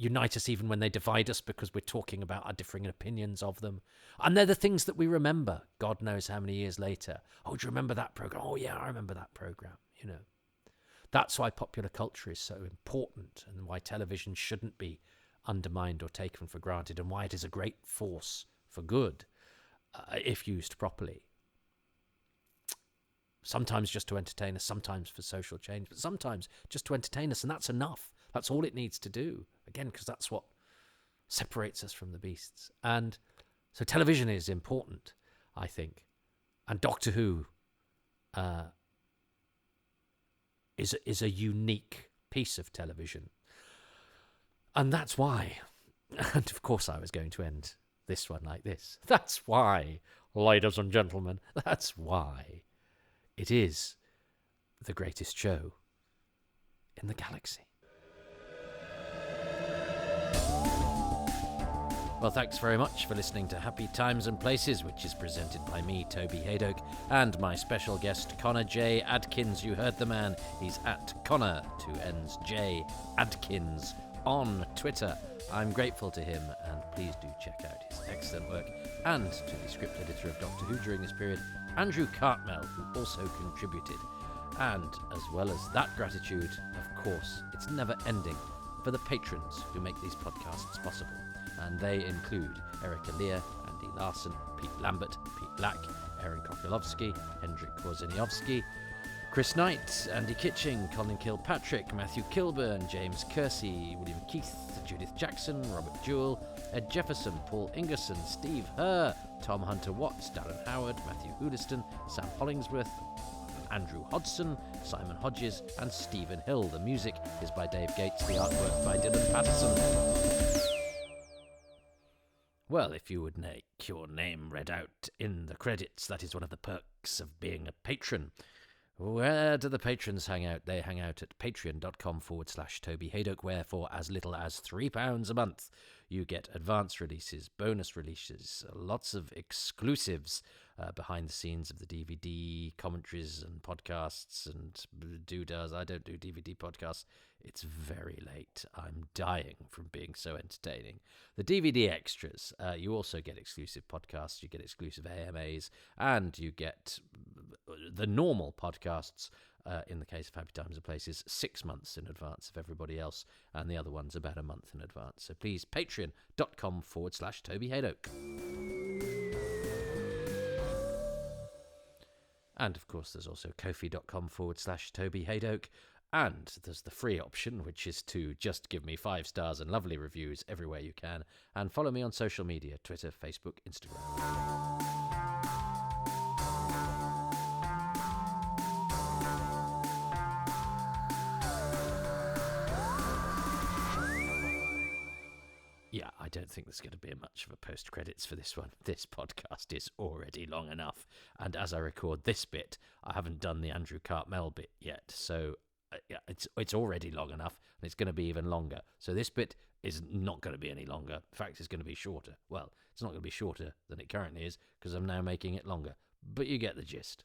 unite us even when they divide us because we're talking about our differing opinions of them. And they're the things that we remember, God knows how many years later. Oh, do you remember that program? Oh, yeah, I remember that program, That's why popular culture is so important and why television shouldn't be undermined or taken for granted, and why it is a great force for good if used properly. Sometimes just to entertain us, sometimes for social change, but sometimes just to entertain us, and that's enough. That's all it needs to do. Again, because that's what separates us from the beasts. And so television is important, I think. And Doctor Who is a unique piece of television. And that's why, and of course I was going to end this one like this. That's why, ladies and gentlemen, that's why it is the greatest show in the galaxy. Well, thanks very much for listening to Happy Times and Places, which is presented by me, Toby Hadoke, and my special guest, Connor J. Adkins. You heard the man. He's at Connor, 2 N's, J. Adkins, on Twitter. I'm grateful to him, and please do check out his excellent work, and to the script editor of Doctor Who during this period, Andrew Cartmel, who also contributed. And as well as that gratitude, of course, it's never ending for the patrons who make these podcasts possible. And they include Erica Lear, Andy Larson, Pete Lambert, Pete Black, Aaron Kofilovsky, Hendrik Worzeniowski, Chris Knight, Andy Kitching, Colin Kilpatrick, Matthew Kilburn, James Kersey, William Keith, Judith Jackson, Robert Jewell, Ed Jefferson, Paul Ingerson, Steve Herr, Tom Hunter Watts, Darren Howard, Matthew Hoodiston, Sam Hollingsworth, Andrew Hodson, Simon Hodges, and Stephen Hill. The music is by Dave Gates, the artwork by Dylan Patterson. Well, if you would make your name read out in the credits, that is one of the perks of being a patron. Where do the patrons hang out? They hang out at patreon.com/Toby Hadoke, where for as little as £3 a month, you get advance releases, bonus releases, lots of exclusives behind the scenes of the DVD commentaries and podcasts and doodahs. I don't do DVD podcasts. It's very late. I'm dying from being so entertaining. The DVD extras, you also get exclusive podcasts, you get exclusive AMAs, and you get the normal podcasts, in the case of Happy Times and Places, 6 months in advance of everybody else, and the other one's about a month in advance. So please, patreon.com/Toby Hadoke. And of course, there's also kofi.com/Toby Hadoke. And there's the free option, which is to just give me 5 stars and lovely reviews everywhere you can. And follow me on social media, Twitter, Facebook, Instagram. Yeah, I don't think there's going to be much of a post-credits for this one. This podcast is already long enough. And as I record this bit, I haven't done the Andrew Cartmel bit yet. So yeah, it's already long enough, and it's going to be even longer. So this bit is not going to be any longer. In fact, it's going to be shorter. Well, it's not going to be shorter than it currently is, because I'm now making it longer. But you get the gist.